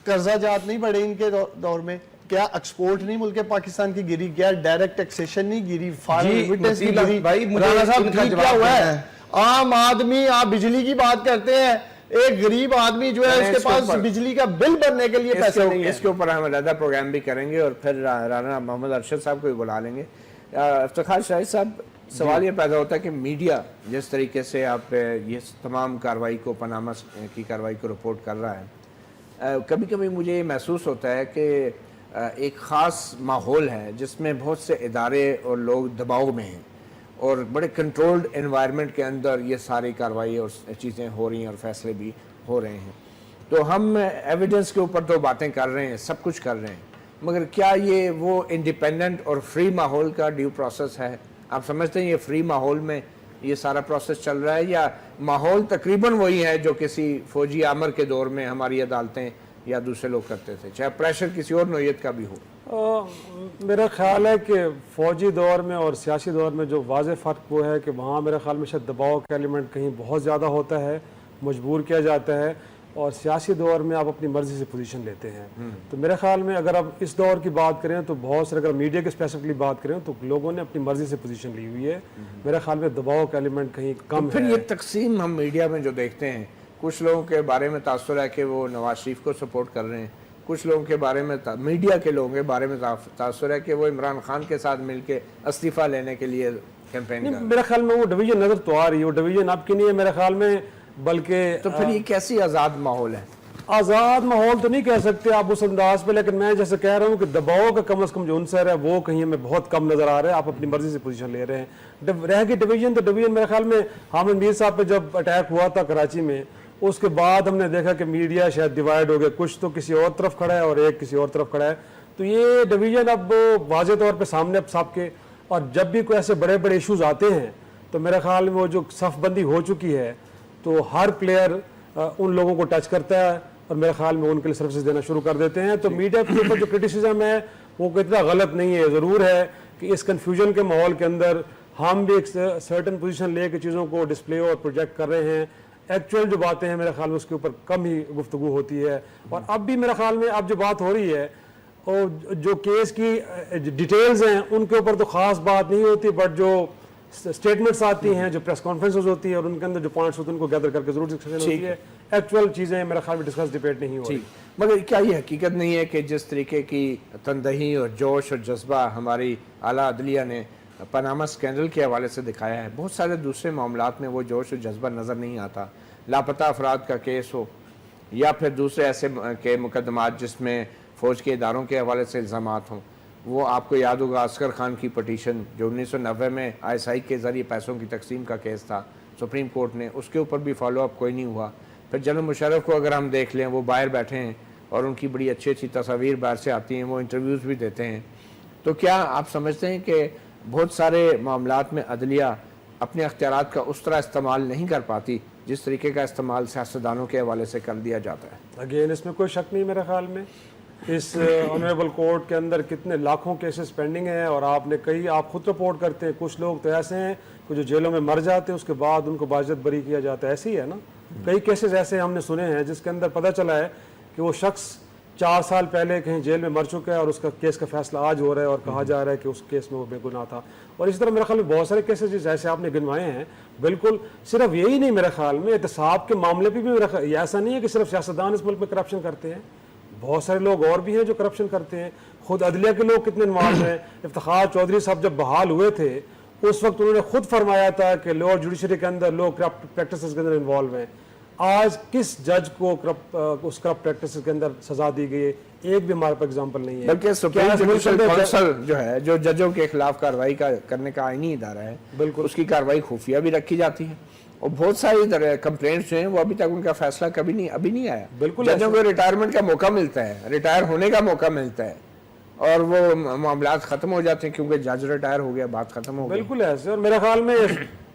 قرضہ جات نہیں بڑھے ان کے دور میں, کیا ایکسپورٹ نہیں ملک پاکستان کی گری, کیا ڈائریکٹ ٹیکسیشن نہیں گری, فارن وٹنس نہیں گری. رانا صاحب کیا ہوا ہے؟ عام آدمی, آپ بجلی کی بات کرتے ہیں, ایک غریب آدمی جو ہے اس کے پاس بجلی کا بل بھرنے کے لیے پیسے نہیں ہے. اس کے اوپر ہم علیحدہ پروگرام بھی کریں گے اور پھر رانا محمد ارشد صاحب کو بھی بلا لیں گے. افتخار شاہد صاحب, سوال یہ پیدا ہوتا ہے کہ میڈیا جس طریقے سے آپ یہ تمام کارروائی کو, پاناما کی کارروائی کو رپورٹ کر رہا ہے, کبھی کبھی مجھے یہ محسوس ہوتا ہے کہ ایک خاص ماحول ہے جس میں بہت سے ادارے اور لوگ دباؤ میں ہیں, اور بڑے کنٹرولڈ انوائرمنٹ کے اندر یہ ساری کارروائی اور چیزیں ہو رہی ہیں اور فیصلے بھی ہو رہے ہیں. تو ہم ایویڈنس کے اوپر تو باتیں کر رہے ہیں, سب کچھ کر رہے ہیں, مگر کیا یہ وہ انڈیپینڈنٹ اور فری ماحول کا ڈیو پروسیس ہے؟ آپ سمجھتے ہیں یہ فری ماحول میں یہ سارا پروسیس چل رہا ہے, یا ماحول تقریباً وہی ہے جو کسی فوجی آمر کے دور میں ہماری عدالتیں یا دوسرے لوگ کرتے تھے, چاہے پریشر کسی اور نوعیت کا بھی ہو؟ میرا خیال ہے کہ فوجی دور میں اور سیاسی دور میں جو واضح فرق وہ ہے کہ وہاں میرے خیال میں شاید دباؤ کا ایلیمنٹ کہیں بہت زیادہ ہوتا ہے, مجبور کیا جاتا ہے, اور سیاسی دور میں آپ اپنی مرضی سے پوزیشن لیتے ہیں. تو میرے خیال میں اگر آپ اس دور کی بات کریں تو بہت سے, اگر میڈیا کے اسپیسیفکلی بات کریں تو لوگوں نے اپنی مرضی سے پوزیشن لی ہوئی ہے. میرے خیال میں دباؤ کا ایلیمنٹ کہیں کم ہے. پھر یہ تقسیم ہم میڈیا میں جو دیکھتے ہیں, کچھ لوگوں کے بارے میں تاثر ہے کہ وہ نواز شریف کو سپورٹ کر رہے ہیں, کچھ لوگوں کے بارے میں, میڈیا کے لوگوں کے بارے میں تاثر ہے کہ وہ عمران خان کے ساتھ مل کے استعفیٰ لینے کے لیے کیمپین کر رہے ہیں. میرے خیال میں وہ ڈویژن نظر تو آ رہی ہے, وہ ڈویژن آپ کی نہیں ہے میرے خیال میں, بلکہ تو پھر یہ کیسی آزاد ماحول ہے؟ آزاد ماحول تو نہیں کہہ سکتے آپ اس انداز پہ, لیکن میں جیسے کہہ رہا ہوں کہ دباؤ کا کم از کم جو عنصر ہے وہ کہیں ہمیں بہت کم نظر آ رہا ہے. آپ اپنی مرضی سے پوزیشن لے رہے ہیں. رہ گئی ڈویژن, تو ڈویژن میرے خیال میں حامد میر صاحب پہ جب اٹیک ہوا تھا کراچی میں, اس کے بعد ہم نے دیکھا کہ میڈیا شاید ڈیوائیڈ ہو گیا, کچھ تو کسی اور طرف کھڑا ہے اور ایک کسی اور طرف کھڑا ہے. تو یہ ڈویژن اب واضح طور پہ سامنے اب سب کے, اور جب بھی کوئی ایسے بڑے بڑے ایشوز آتے ہیں تو میرے خیال میں وہ جو صف بندی ہو چکی ہے تو ہر پلیئر ان لوگوں کو ٹچ کرتا ہے اور میرے خیال میں ان کے لیے سروسز دینا شروع کر دیتے ہیں. تو میڈیا کے اوپر جو کرٹیسزم ہے وہ اتنا غلط نہیں ہے. ضرور ہے کہ اس کنفیوژن کے ماحول کے اندر ہم بھی ایک سرٹن پوزیشن لے کے چیزوں کو ڈسپلے اور پروجیکٹ کر رہے ہیں. ایکچوئل جو باتیں ہیں میرے خیال میں اس کے اوپر کم ہی گفتگو ہوتی ہے. اور اب بھی میرے خیال میں اب جو بات ہو رہی ہے اور جو کیس کی ڈیٹیلز ہیں ان کے اوپر تو خاص بات نہیں ہوتی, بٹ جو اسٹیٹمنٹس آتی ہیں, جو پریس کانفرنسز ہوتی ہیں اور ان کے اندر جو پوائنٹس ہوتے ہیں ان کو گیدر کر کے ضرور ڈسکشن ہوتی ہے. ایکچوئل چیزیں میرے خیال میں ڈسکس ڈیبیٹ نہیں ہو رہی. مگر کیا یہ حقیقت نہیں ہے کہ جس طریقے کی تندہی اور جوش اور جذبہ ہماری اعلیٰ عدلیہ نے پاناما اسکینڈل کے حوالے سے دکھایا ہے, بہت سارے دوسرے معاملات میں وہ جوش اور جذبہ نظر نہیں آتا. لاپتہ افراد کا کیس ہو یا پھر دوسرے ایسے کے مقدمات جس میں فوج کے اداروں کے حوالے سے الزامات ہوں. وہ آپ کو یاد ہوگا عسکر خان کی پٹیشن جو 1990 میں ISI کے ذریعے پیسوں کی تقسیم کا کیس تھا سپریم کورٹ نے, اس کے اوپر بھی فالو اپ کوئی نہیں ہوا. پھر جنرل مشرف کو اگر ہم دیکھ لیں, وہ باہر بیٹھے ہیں اور ان کی بڑی اچھی اچھی تصاویر باہر سے آتی ہیں, وہ انٹرویوز بھی دیتے ہیں. تو کیا آپ سمجھتے ہیں کہ بہت سارے معاملات میں عدلیہ اپنے اختیارات کا اس طرح استعمال نہیں کر پاتی جس طریقے کا استعمال سیاستدانوں کے حوالے سے کر دیا جاتا ہے؟ اگین اس میں کوئی شک نہیں میرے خیال میں. اس آنریبل کورٹ کے اندر کتنے لاکھوں کیسز پینڈنگ ہیں اور آپ خود رپورٹ کرتے ہیں. کچھ لوگ تو ایسے ہیں کہ جو جیلوں میں مر جاتے ہیں اس کے بعد ان کو باعزت بری کیا جاتا ہے. ایسے ہی ہے نا, کئی کیسز ایسے ہم نے سنے ہیں جس کے اندر پتہ چلا ہے کہ وہ شخص 4 سال پہلے کہیں جیل میں مر چکا ہے اور اس کا کیس کا فیصلہ آج ہو رہا ہے اور کہا جا رہا ہے کہ اس کیس میں وہ بے گناہ تھا. اور اس طرح میرے خیال میں بہت سارے کیسز جیسے آپ نے گنوائے ہیں. بالکل صرف یہی نہیں, میرے خیال میں احتساب کے معاملے پہ بھی ایسا نہیں ہے کہ صرف سیاستدان اس ملک میں کرپشن کرتے ہیں. بہت سارے لوگ اور بھی ہیں جو کرپشن کرتے ہیں. خود عدلیہ کے لوگ کتنے انوالو ہیں. افتخار چودھری صاحب جب بحال ہوئے تھے اس وقت انہوں نے خود فرمایا تھا کہ لا اور جوڈیشری کے اندر لوگ کرپٹ پریکٹسز کے اندر انوالو ہیں. آج کس جج کو اس کرپٹ پریکٹسز کے اندر سزا دی گئی ہے؟ ایک بھی ہمارے پاس اگزامپل نہیں ہے. بلکہ سپریم جوڈیشل کونسل جو ہے جو ججوں کے خلاف کارروائی کرنے کا آئینی ادارہ ہے, بالکل اس کی کارروائی خفیہ بھی رکھی جاتی ہے. اور بہت ساری کمپلینٹس ہیں وہ ابھی تک ان کا فیصلہ ابھی نہیں آیا. بالکل ججوں کو ریٹائرمنٹ کا موقع ملتا ہے, ریٹائر ہونے کا موقع ملتا ہے اور وہ معاملات ختم ہو جاتے ہیں کیونکہ جج ریٹائر ہو گیا, بات ختم ہو گئی. بالکل ایسے. اور میرے خیال میں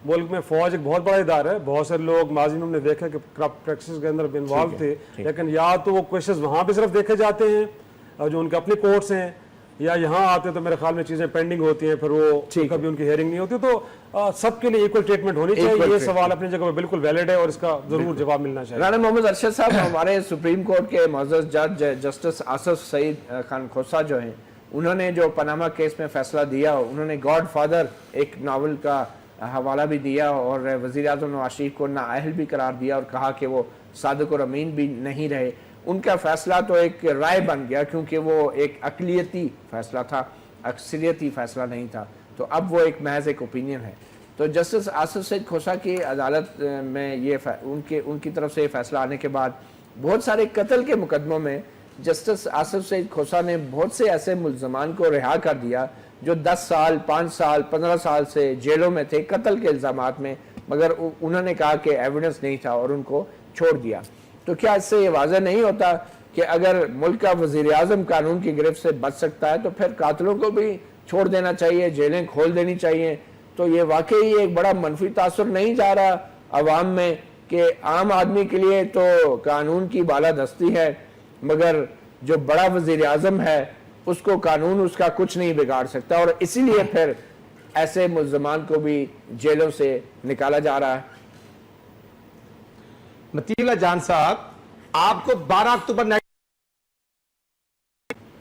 ملک میں فوج ایک بہت بڑا ادارہ ہے. بہت سارے لوگ ماضی میں ہم نے دیکھا کہ کرپٹ پریکٹسز کے اندر انوالو تھے, لیکن یا تو وہ کیسز وہاں پہ صرف دیکھے جاتے ہیں جو ان کے اپنے کورٹس ہیں, یا یہاں آتے تو میرے خیال میں چیزیں پینڈنگ ہوتی ہیں, پھر وہ کبھی ان کی ہیئرنگ نہیں ہوتی. تو سب کے لیے ایکول ٹریٹمنٹ ہونی چاہیے. یہ سوال اپنی جگہ پہ بالکل ویلڈ ہے اور اس کا ضرور جواب ملنا چاہیے. رانا محمد ارشد صاحب, ہمارے سپریم کورٹ کے معزز جج جسٹس آصف سعید خان کھوسہ جو ہیں, انہوں نے جو پاناما کیس میں فیصلہ دیا, انہوں نے گاڈ فادر ایک ناول کا حوالہ بھی دیا اور وزیر اعظم نواز شریف کو نااہل بھی قرار دیا اور کہا کہ وہ صادق اور امین بھی نہیں رہے. ان کا فیصلہ تو ایک رائے بن گیا کیونکہ وہ ایک اقلیتی فیصلہ تھا, اکثریتی فیصلہ نہیں تھا, تو اب وہ ایک محض ایک اوپینین ہے. تو جسٹس آصف سعید کھوسہ کی عدالت میں یہ ان کی طرف سے یہ فیصلہ آنے کے بعد بہت سارے قتل کے مقدموں میں جسٹس آصف سعید کھوسہ نے بہت سے ایسے ملزمان کو رہا کر دیا جو 10 سال 5 سال 15 سال سے جیلوں میں تھے قتل کے الزامات میں, مگر انہوں نے کہا کہ ایویڈنس نہیں تھا اور ان کو چھوڑ دیا. تو کیا اس سے یہ واضح نہیں ہوتا کہ اگر ملک کا وزیر اعظم قانون کی گرفت سے بچ سکتا ہے تو پھر قاتلوں کو بھی چھوڑ دینا چاہیے, جیلیں کھول دینی چاہیے؟ تو یہ واقعی ایک بڑا منفی تاثر نہیں جا رہا عوام میں کہ عام آدمی کے لیے تو قانون کی بالادستی ہے, مگر جو بڑا وزیر اعظم ہے اس کو قانون اس کا کچھ نہیں بگاڑ سکتا, اور اسی لیے پھر ایسے ملزمان کو بھی جیلوں سے نکالا جا رہا ہے. متی اللہ جان صاحب, آپ کو 12 اکتوبر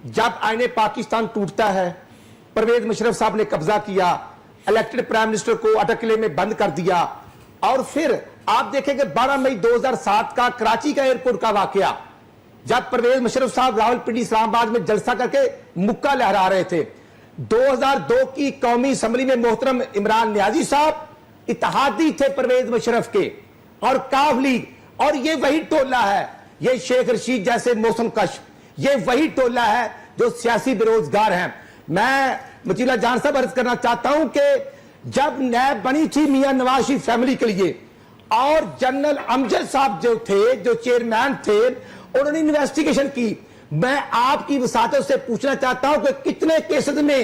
جب آئین پاکستان ٹوٹتا ہے, پرویز مشرف صاحب نے قبضہ کیا, الیکٹڈ پرائم منسٹر کو اٹک قلعے میں بند کر دیا, اور پھر آپ دیکھیں کہ 12 مئی 2007 کا کراچی کا ایئرپورٹ کا واقعہ, جب پرویز مشرف صاحب راولپنڈی اسلام آباد میں جلسہ کر کے مکہ لہرا رہے تھے. 2002 کی قومی اسمبلی میں محترم عمران نیازی صاحب اتحادی تھے پرویز مشرف کے اور کاف لیگ, اور یہ وہی ٹولہ ہے, یہ شیخ رشید جیسے موسم کش, یہ وہی ٹولہ ہے جو سیاسی بے روزگار ہیں. میں متی اللہ جان صاحب عرض کرنا چاہتا ہوں کہ جب نیب بنی تھی میاں نواز شریف فیملی کے لیے, اور جنرل امجد صاحب جو تھے, جو چیئرمین تھے, انہوں نے انویسٹیگیشن کی. میں آپ کی وساطت سے پوچھنا چاہتا ہوں کہ کتنے کیسز میں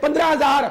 15,000,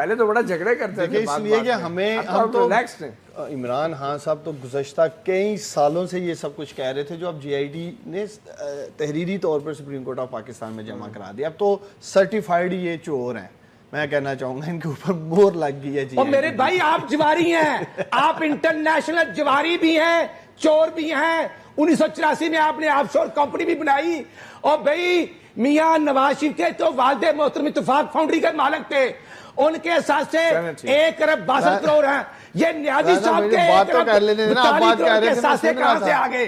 پہلے تو بڑا جھگڑے کرتے تھے اس لیے کہ ہم تو ریلیکسڈ ہیں. عمران خان صاحب تو گزشتہ کئی سالوں سے یہ سب کچھ کہہ رہے تھے جو اب جی آئی ٹی نے تحریری طور پر سپریم کورٹ آف پاکستان میں جمع کرا دیا. اب تو سرٹیفائیڈ یہ چور ہیں. میں کہنا چاہوں گا ان کے اوپر مور لگ گئی ہے. اور میرے بھائی آپ جواری ہیں, آپ انٹرنیشنل جواری بھی ہیں, چور بھی ہیں. 1984 میں آپ نے آف شور کمپنی بھی بنائی. اور بھائی میاں نواز شریف کے تو والد محترم اتفاق فاؤنڈری کے مالک تھے, ان کے ساتھ سے 1 ارب 62 کروڑ ہیں. یہ نیازی صاحب کے 1 ارب 42 کروڑ کے ساتھ سے کہاں سے آگے؟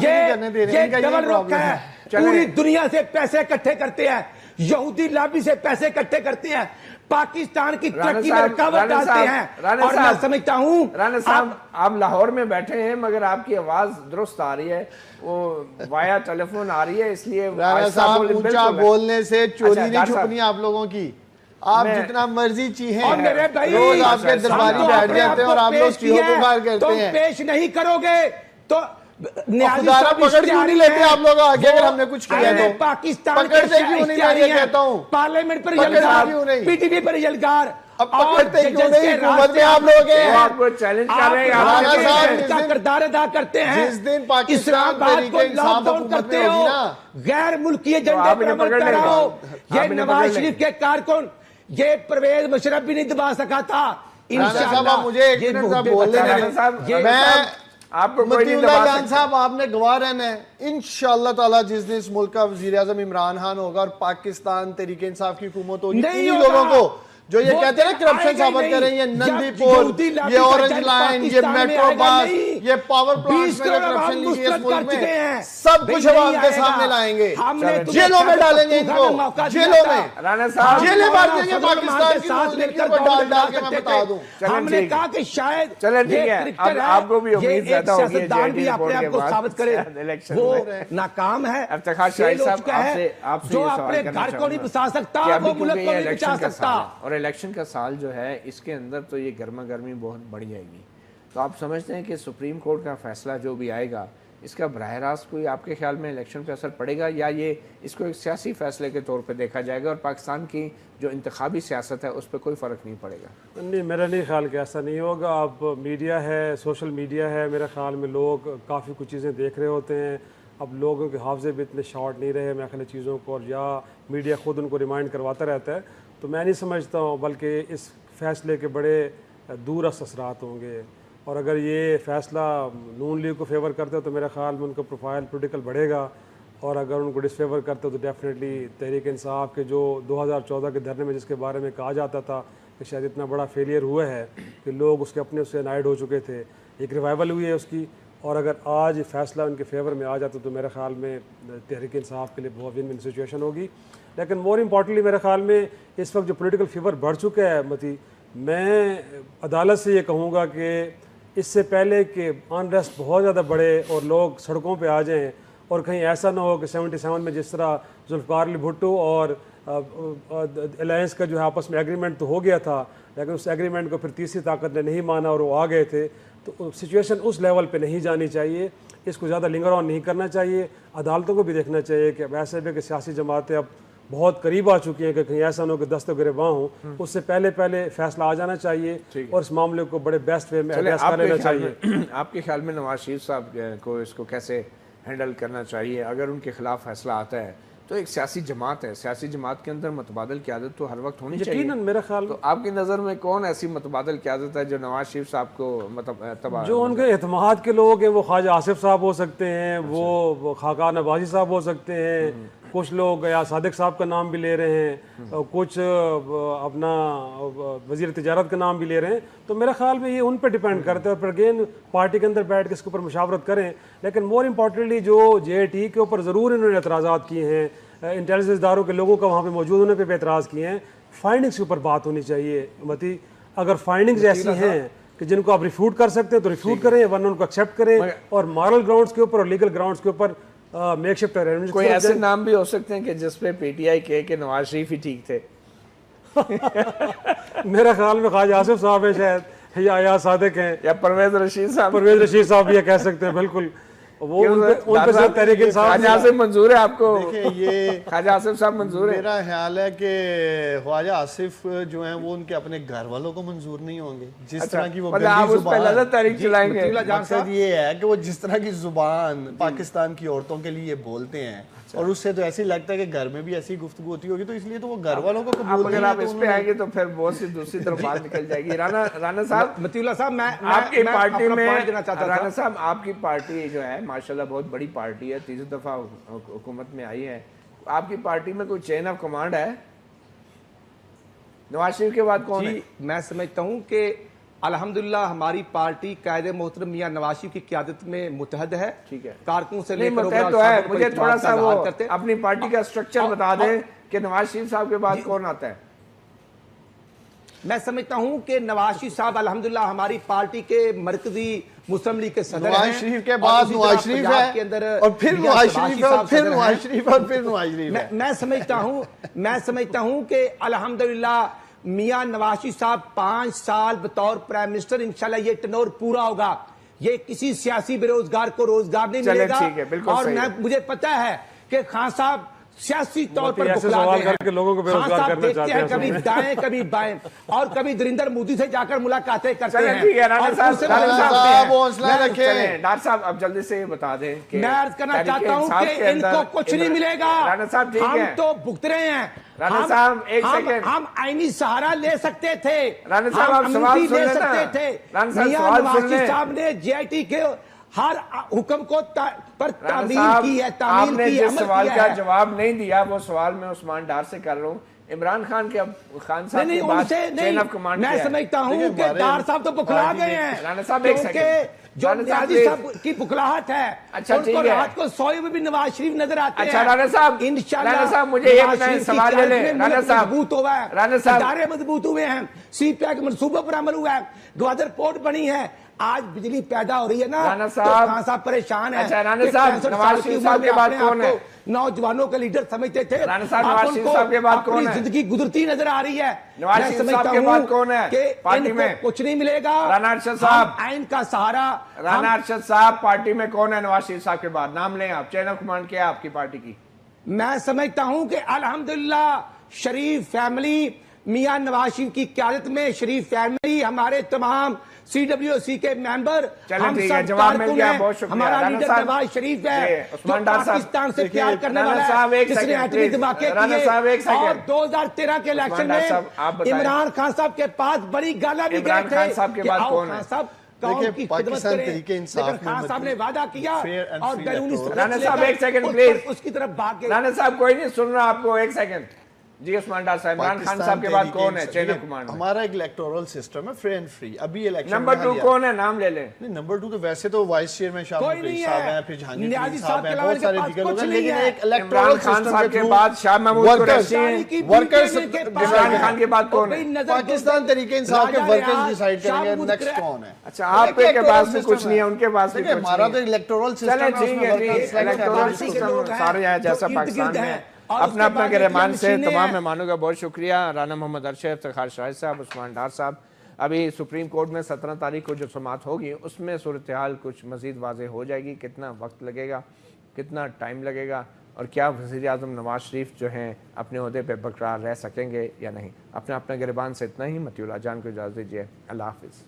یہ ڈبل رخ ہے. پوری دنیا سے پیسے اکٹھے کرتے ہیں, یہودی لابی سے پیسے اکٹھے کرتے ہیں, پاکستان کی ترقی میں رکاوٹ ڈالتے ہیں. اور میں سمجھتا ہوں رانا صاحب آپ لاہور میں بیٹھے ہیں مگر آپ کی آواز درست آ رہی ہے, وہ وایا ٹیلی فون آ رہی ہے, اس لیے رانا صاحب اونچا بولنے سے چوری نہیں چھپنی آپ لوگوں کی. آپ جتنا مرضی چیہیں روز آپ کے درباری بیٹھ جاتے ہیں اور آپ لوگ چیہوں پکار کرتے ہیں. پیش نہیں کرو گے تو خدارہ پکڑ کیوں نہیں لیتے آپ لوگ آگے اگر ہم نے کچھ کیا تو؟ پاکستان پکڑتے کیوں نہیں, میں یہ کہتا ہوں. پارلیمنٹ پر یلغار, پی ٹی وی پر یلغار, اب پکڑتے کیوں نہیں؟ حکومت میں آپ لوگ ہیں, آپ کو چیلنج کر رہے ہیں, کا کردار ادا کرتے ہیں. جس دن پاکستان تحریک انصاف حکومت میں ہوگی نا, غیر ملکی ایجنڈے پر عمل کر رہا ہو. یہ نواز شریف کے کارکن, یہ پرویز مشرف بھی نہیں دبا سکا تھا. انشاءاللہ مجھے ایک منٹ صاحب بولنے دیں. مطیع اللہ جان صاحب آپ نے گواہ رہنا ہے انشاءاللہ تعالیٰ جس دن اس ملک کا وزیر اعظم عمران خان ہوگا اور پاکستان تحریک انصاف کی حکومت ہوگی, انہی لوگوں کو جو یہ کہتے ہیں کرپشن ثابت کر رہے ہیں, یہ نندی پور, یہ اورنج لائن, یہ میٹرو بس, یہ پاور پلانٹس میں کرپشن لی گئی اس ملک میں, سب کچھ عوام کے سامنے لائیں گے, جیلوں میں ڈالیں گے ان کو, جیلوں میں جیلیں بھر دیں گے پاکستان کی لڑکیوں کو ڈال کے. میں بتا دوں ہم نے کہا کہ شاید چلیں ٹھیک ہے, اب آپ کو بھی امید زیادہ ہوگی سیاستدان بھی اپنے آپ کو ثابت کرے وہ ناکام ہے. افتخار شاہی صاحب آپ سے جو اپنے گھر کو نہیں بسا سکتا وہ ملک کو نہیں بچا سکتا. اور الیکشن کا سال جو ہے اس کے اندر تو یہ گرما گرمی بہت بڑھ جائے گی. تو آپ سمجھتے ہیں کہ سپریم کورٹ کا فیصلہ جو بھی آئے گا اس کا براہ راست کوئی آپ کے خیال میں الیکشن پہ اثر پڑے گا, یا یہ اس کو ایک سیاسی فیصلے کے طور پہ دیکھا جائے گا اور پاکستان کی جو انتخابی سیاست ہے اس پہ کوئی فرق نہیں پڑے گا؟ نہیں, میرا نہیں خیال کہ ایسا نہیں ہوگا. اب میڈیا ہے, سوشل میڈیا ہے, میرے خیال میں لوگ کافی کچھ چیزیں دیکھ رہے ہوتے ہیں. اب لوگوں کے حافظے بھی اتنے شارٹ نہیں رہے میرے خیال چیزوں کو, اور یا میڈیا خود ان کو ریمائنڈ کرواتا رہتا ہے. تو میں نہیں سمجھتا ہوں, بلکہ اس فیصلے کے بڑے دور اثرات ہوں گے. اور اگر یہ فیصلہ نون لیگ کو فیور کرتے ہو تو میرے خیال میں ان کا پروفائل پولیٹیکل بڑھے گا, اور اگر ان کو ڈس فیور کرتے ہو تو ڈیفینیٹلی تحریک انصاف کے جو 2014 کے دھرنے میں جس کے بارے میں کہا جاتا تھا کہ شاید اتنا بڑا فیلئر ہوا ہے کہ لوگ اس کے اپنے سے انائڈ ہو چکے تھے, ایک ریوائول ہوئی ہے اس کی. اور اگر آج فیصلہ ان کے فیور میں آ جاتا تو میرے خیال میں تحریک انصاف کے لیے بہت ون ون سچویشن ہوگی. لیکن مور امپورٹنٹلی میرے خیال میں اس وقت جو پولیٹیکل فیور بڑھ چکا ہے متی, میں عدالت سے یہ کہوں گا کہ اس سے پہلے کہ انریسٹ بہت زیادہ بڑھے اور لوگ سڑکوں پہ آ جائیں, اور کہیں ایسا نہ ہو کہ 77 میں جس طرح ذوالفقار علی بھٹو اور الائنس کا جو ہے آپس میں ایگریمنٹ تو ہو گیا تھا, لیکن اس ایگریمنٹ کو پھر تیسری طاقت نے نہیں مانا اور وہ آ گئے تھے. تو سچویشن اس لیول پہ نہیں جانی چاہیے, اس کو زیادہ لنگر آن نہیں کرنا چاہیے. عدالتوں کو بھی دیکھنا چاہیے کہ ویسے بھی کہ سیاسی جماعتیں اب بہت قریب آ چکی ہیں کہ کہیں ایسا نہ ہو کہ دست گریباں ہوں, اس سے پہلے فیصلہ آ جانا چاہیے اور اس معاملے کو بڑے بیسٹ وے میں ایڈریس کر لینا چاہیے. آپ کے خیال میں نواز شریف صاحب کو اس کو کیسے ہینڈل کرنا چاہیے؟ اگر ان کے خلاف فیصلہ آتا ہے تو ایک سیاسی جماعت ہے, سیاسی جماعت کے اندر متبادل قیادت تو ہر وقت ہونی چاہیے. یقیناً میرا خیال, تو آپ کی نظر میں کون ایسی متبادل قیادت ہے جو نواز شریف صاحب کو جو ان کے اعتماد کے لوگ ہیں؟ وہ خواجہ آصف صاحب ہو سکتے ہیں, وہ خاقان عباسی صاحب ہو سکتے ہیں, کچھ لوگ یا صادق صاحب کا نام بھی لے رہے ہیں, کچھ اپنا وزیر تجارت کا نام بھی لے رہے ہیں. تو میرا خیال میں یہ ان پہ ڈیپینڈ کرتا ہے, اور پھر اگین پارٹی کے اندر بیٹھ کے اس کے اوپر مشاورت کریں. لیکن مور امپورٹنٹلی جو JAT کے اوپر ضرور انہوں نے اعتراضات کیے ہیں, انٹیلیجنس اداروں کے لوگوں کا وہاں پہ موجود ہونے پہ بھی اعتراض کیے ہیں, فائنڈنگس کے اوپر بات ہونی چاہیے. متی اگر فائنڈنگز ایسی ہیں کہ جن کو آپ ریفیوٹ کر سکتے ہیں تو ریفیوٹ کریں, ورنہ ان کو ایکسیپٹ کریں, اور مارل گراؤنڈس کے اوپر اور لیگل گراؤنڈس کے اوپر میک شفٹ ارینجمنٹ. کوئی ایسے نام بھی ہو سکتے ہیں کہ جس پہ PTI کہے کہ نواز شریف ہی ٹھیک تھے؟ میرا خیال میں خواجہ آصف صاحب ہیں شاید, یا صادق ہیں, یا پرویز رشید صاحب. پرویز رشید صاحب بھی یہ کہہ سکتے ہیں بالکل. وہ ان پہ صرف تحریک انصاف خواجہ آصف منظور ہے آپ کو؟ دیکھیں یہ خواجہ آصف صاحب منظور ہے؟ میرا خیال ہے کہ خواجہ آصف جو ہیں وہ ان کے اپنے گھر والوں کو منظور نہیں ہوں گے. جس طرح کی وہ آپ اس پہ لذت تحریک چلائیں گے؟ مقصد یہ ہے کہ وہ جس طرح کی زبان پاکستان کی عورتوں کے لیے بولتے ہیں اور اس سے تو ایسی لگتا ہے کہ گھر میں بھی ایسی گفتگو ہوتی ہوگی, تو اس لیے تو وہ گھر والوں کو قبول نہیں ہے. اگر آپ اس پہ آئیں گے تو پھر بہت سی دوسری طرف بات نکل جائے گی. رانا صاحب, مطیع اللہ صاحب, میں آپ کی پارٹی میں, رانا رانا صاحب آپ کی پارٹی جو ہے ماشاءاللہ بہت بڑی پارٹی ہے, تیسری دفعہ حکومت میں آئی ہے. آپ کی پارٹی میں کوئی چین آف کمانڈ ہے؟ نواز شریف کے بعد کون ہے؟ میں سمجھتا ہوں کہ الحمدللہ ہماری پارٹی قائد محترم میاں نواز شریف کی قیادت میں متحد ہے. ٹھیک ہے, کارکنوں سے لے کر متحد تو ہے. مجھے تھوڑا سا وہ اپنی پارٹی کا سٹرکچر بتا دیں کہ نواز شریف صاحب کے بعد کون آتا ہے. میں سمجھتا ہوں کہ نواز شریف صاحب الحمدللہ ہماری پارٹی کے مرکزی مسلم لیگ کے صدر ہیں. نواز شریف کے بعد نواز شریف ہے اور پھر نواز شریف ہے اور پھر نواز شریف اور پھر نواز شریف ہے. میں سمجھتا ہوں کہ الحمدللہ میاں نواز شریف صاحب 5 سال بطور پرائم منسٹر انشاءاللہ یہ ٹنور پورا ہوگا. یہ کسی سیاسی بے روزگار کو روزگار نہیں ملے گا. اور مجھے پتا ہے کہ خان صاحب سیاسی طور پر بخلاتے ہیں. خان صاحب دیکھتے ہیں کبھی دائیں کبھی بائیں اور کبھی نریندر مودی سے جا کر ملاقاتیں کرتے ہیں. ڈاکٹر صاحب اب جلدی سے بتا دیں. میں عرض کرنا چاہتا ہوں کہ ان کو کچھ نہیں ملے گا. ہم تو بھگت رہے ہیں. رانا صاحب ایک سیکنڈ, ہم آئینی سہارا لے سکتے تھے, رانا صاحب آپ سوال سن لے سکتے تھے. میاں نواز شریف صاحب نے جے آئی ٹی کے ہر حکم کو پر تعمیل کی ہے. آپ نے جس سوال کا جواب نہیں دیا وہ سوال میں عثمان ڈار سے کر رہا ہوں. عمران خان کے خان صاحب کی بات چین آف کمانڈ میں سمجھتا ہوں کہ ڈار صاحب تو بکھلا گئے ہیں. رانا صاحب ایک سیکنڈ, جو نیازی صاحب کی بکھلاہٹ ہے ان کو رات کو سوئے میں بھی نواز شریف نظر آتے ہیں. اچھا رانا صاحب, رانا صاحب مجھے یہ بتائیں, سوال لے لیں. رانا صاحب مضبوط ہوا ہے, رانا صاحب ادارے مضبوط ہوئے ہیں, سی پی آئی کے منصوبوں پر عمل ہوا ہے, گوادر پورٹ بنی ہے, آج بجلی پیدا ہو رہی ہے نا. رانا صاحب, خان صاحب پریشان ہیں. اچھا رانا صاحب نواز شریف صاحب کے بعد کون ہے؟ نوجوانوں کے لیڈر سمجھتے تھے. رانا صاحب نواز شریف صاحب کے بعد کون ہے؟ زندگی گزرتی نظر آ رہی ہے. نواز شریف صاحب کے بعد کون ہے کہ پارٹی میں؟ کچھ نہیں ملے گا. رانا ارشد صاحب آئین کا سہارا. رانا ارشد صاحب پارٹی میں کون ہے نواز شریف صاحب کے بعد؟ نام لیں آپ. چین آف کمانڈ کیا ہے آپ کی پارٹی کی؟ میں سمجھتا ہوں کہ الحمدللہ شریف فیملی, میاں نواز شریف کی قیادت میں شریف فیملی, ہمارے تمام سی ڈبلیو سی کے ممبر, ہم سب کارکن ہیں. ہمارا لیڈر نواز شریف ہے جو پاکستان سے پیار کرنے والا ہے, جس نے ایٹمی دھماکے کیے اور 2013 کے الیکشن میں عمران خان صاحب کے پاس بڑی گالا بھی گئے تھے کہ آؤ خان صاحب قوم کی خدمت کریں, لیکن خان صاحب نے وعدہ کیا اور بیرونی رانا صاحب ایک سیکنڈ پلیز, اس کی طرف بھاگ گئے. رانا صاحب کوئی نہیں سن رہا آپ کو, ایک سیکنڈ. جی عثمان ڈار صاحب, عمران خان صاحب کے بعد کون ہے چین آف کمانڈ؟ ہمارا ایک الیکٹورل سسٹم ہے, فری اینڈ فری. ابھی الیکشن نمبر 2 کون ہے؟ نام لے لیں. نمبر 2 تو ویسے تو وائس چیئرمین شاہ محمود صاحب ہیں, پھر جہانگیر صاحب ہیں, بہت سارے دیگر لوگ ہیں, لیکن ایک عمران خان صاحب کے بعد شاہ محمود قریشی ہیں. ورکرز عمران خان کے بعد کون ہے؟ پاکستان تحریک انصاف کے ورکرز ڈیسائیڈ کریں گے نیکسٹ کون ہے. اچھا آپ کے پاس بھی کچھ نہیں ہے, ان کے پاس بھی کچھ نہیں ہے. ہمارا تو الیکٹورل سسٹم ہے, ٹھیک ہے, الیکٹورل سسٹم سارے ہیں جیسا پاکستان میں. اپنا اپنا کے رحمان سے تمام مہمانوں کا بہت شکریہ. رانا محمد ارشد, افتخار شاہد صاحب, عثمان ڈار صاحب. ابھی سپریم کورٹ میں 17 تاریخ کو جو سماعت ہوگی اس میں صورتحال کچھ مزید واضح ہو جائے گی. کتنا وقت لگے گا, کتنا ٹائم لگے گا, اور کیا وزیر اعظم نواز شریف جو ہیں اپنے عہدے پہ برقرار رہ سکیں گے یا نہیں. اپنا گریبان سے اتنا ہی. مطیع اللہ جان کو اجازت دیجیے. اللہ حافظ.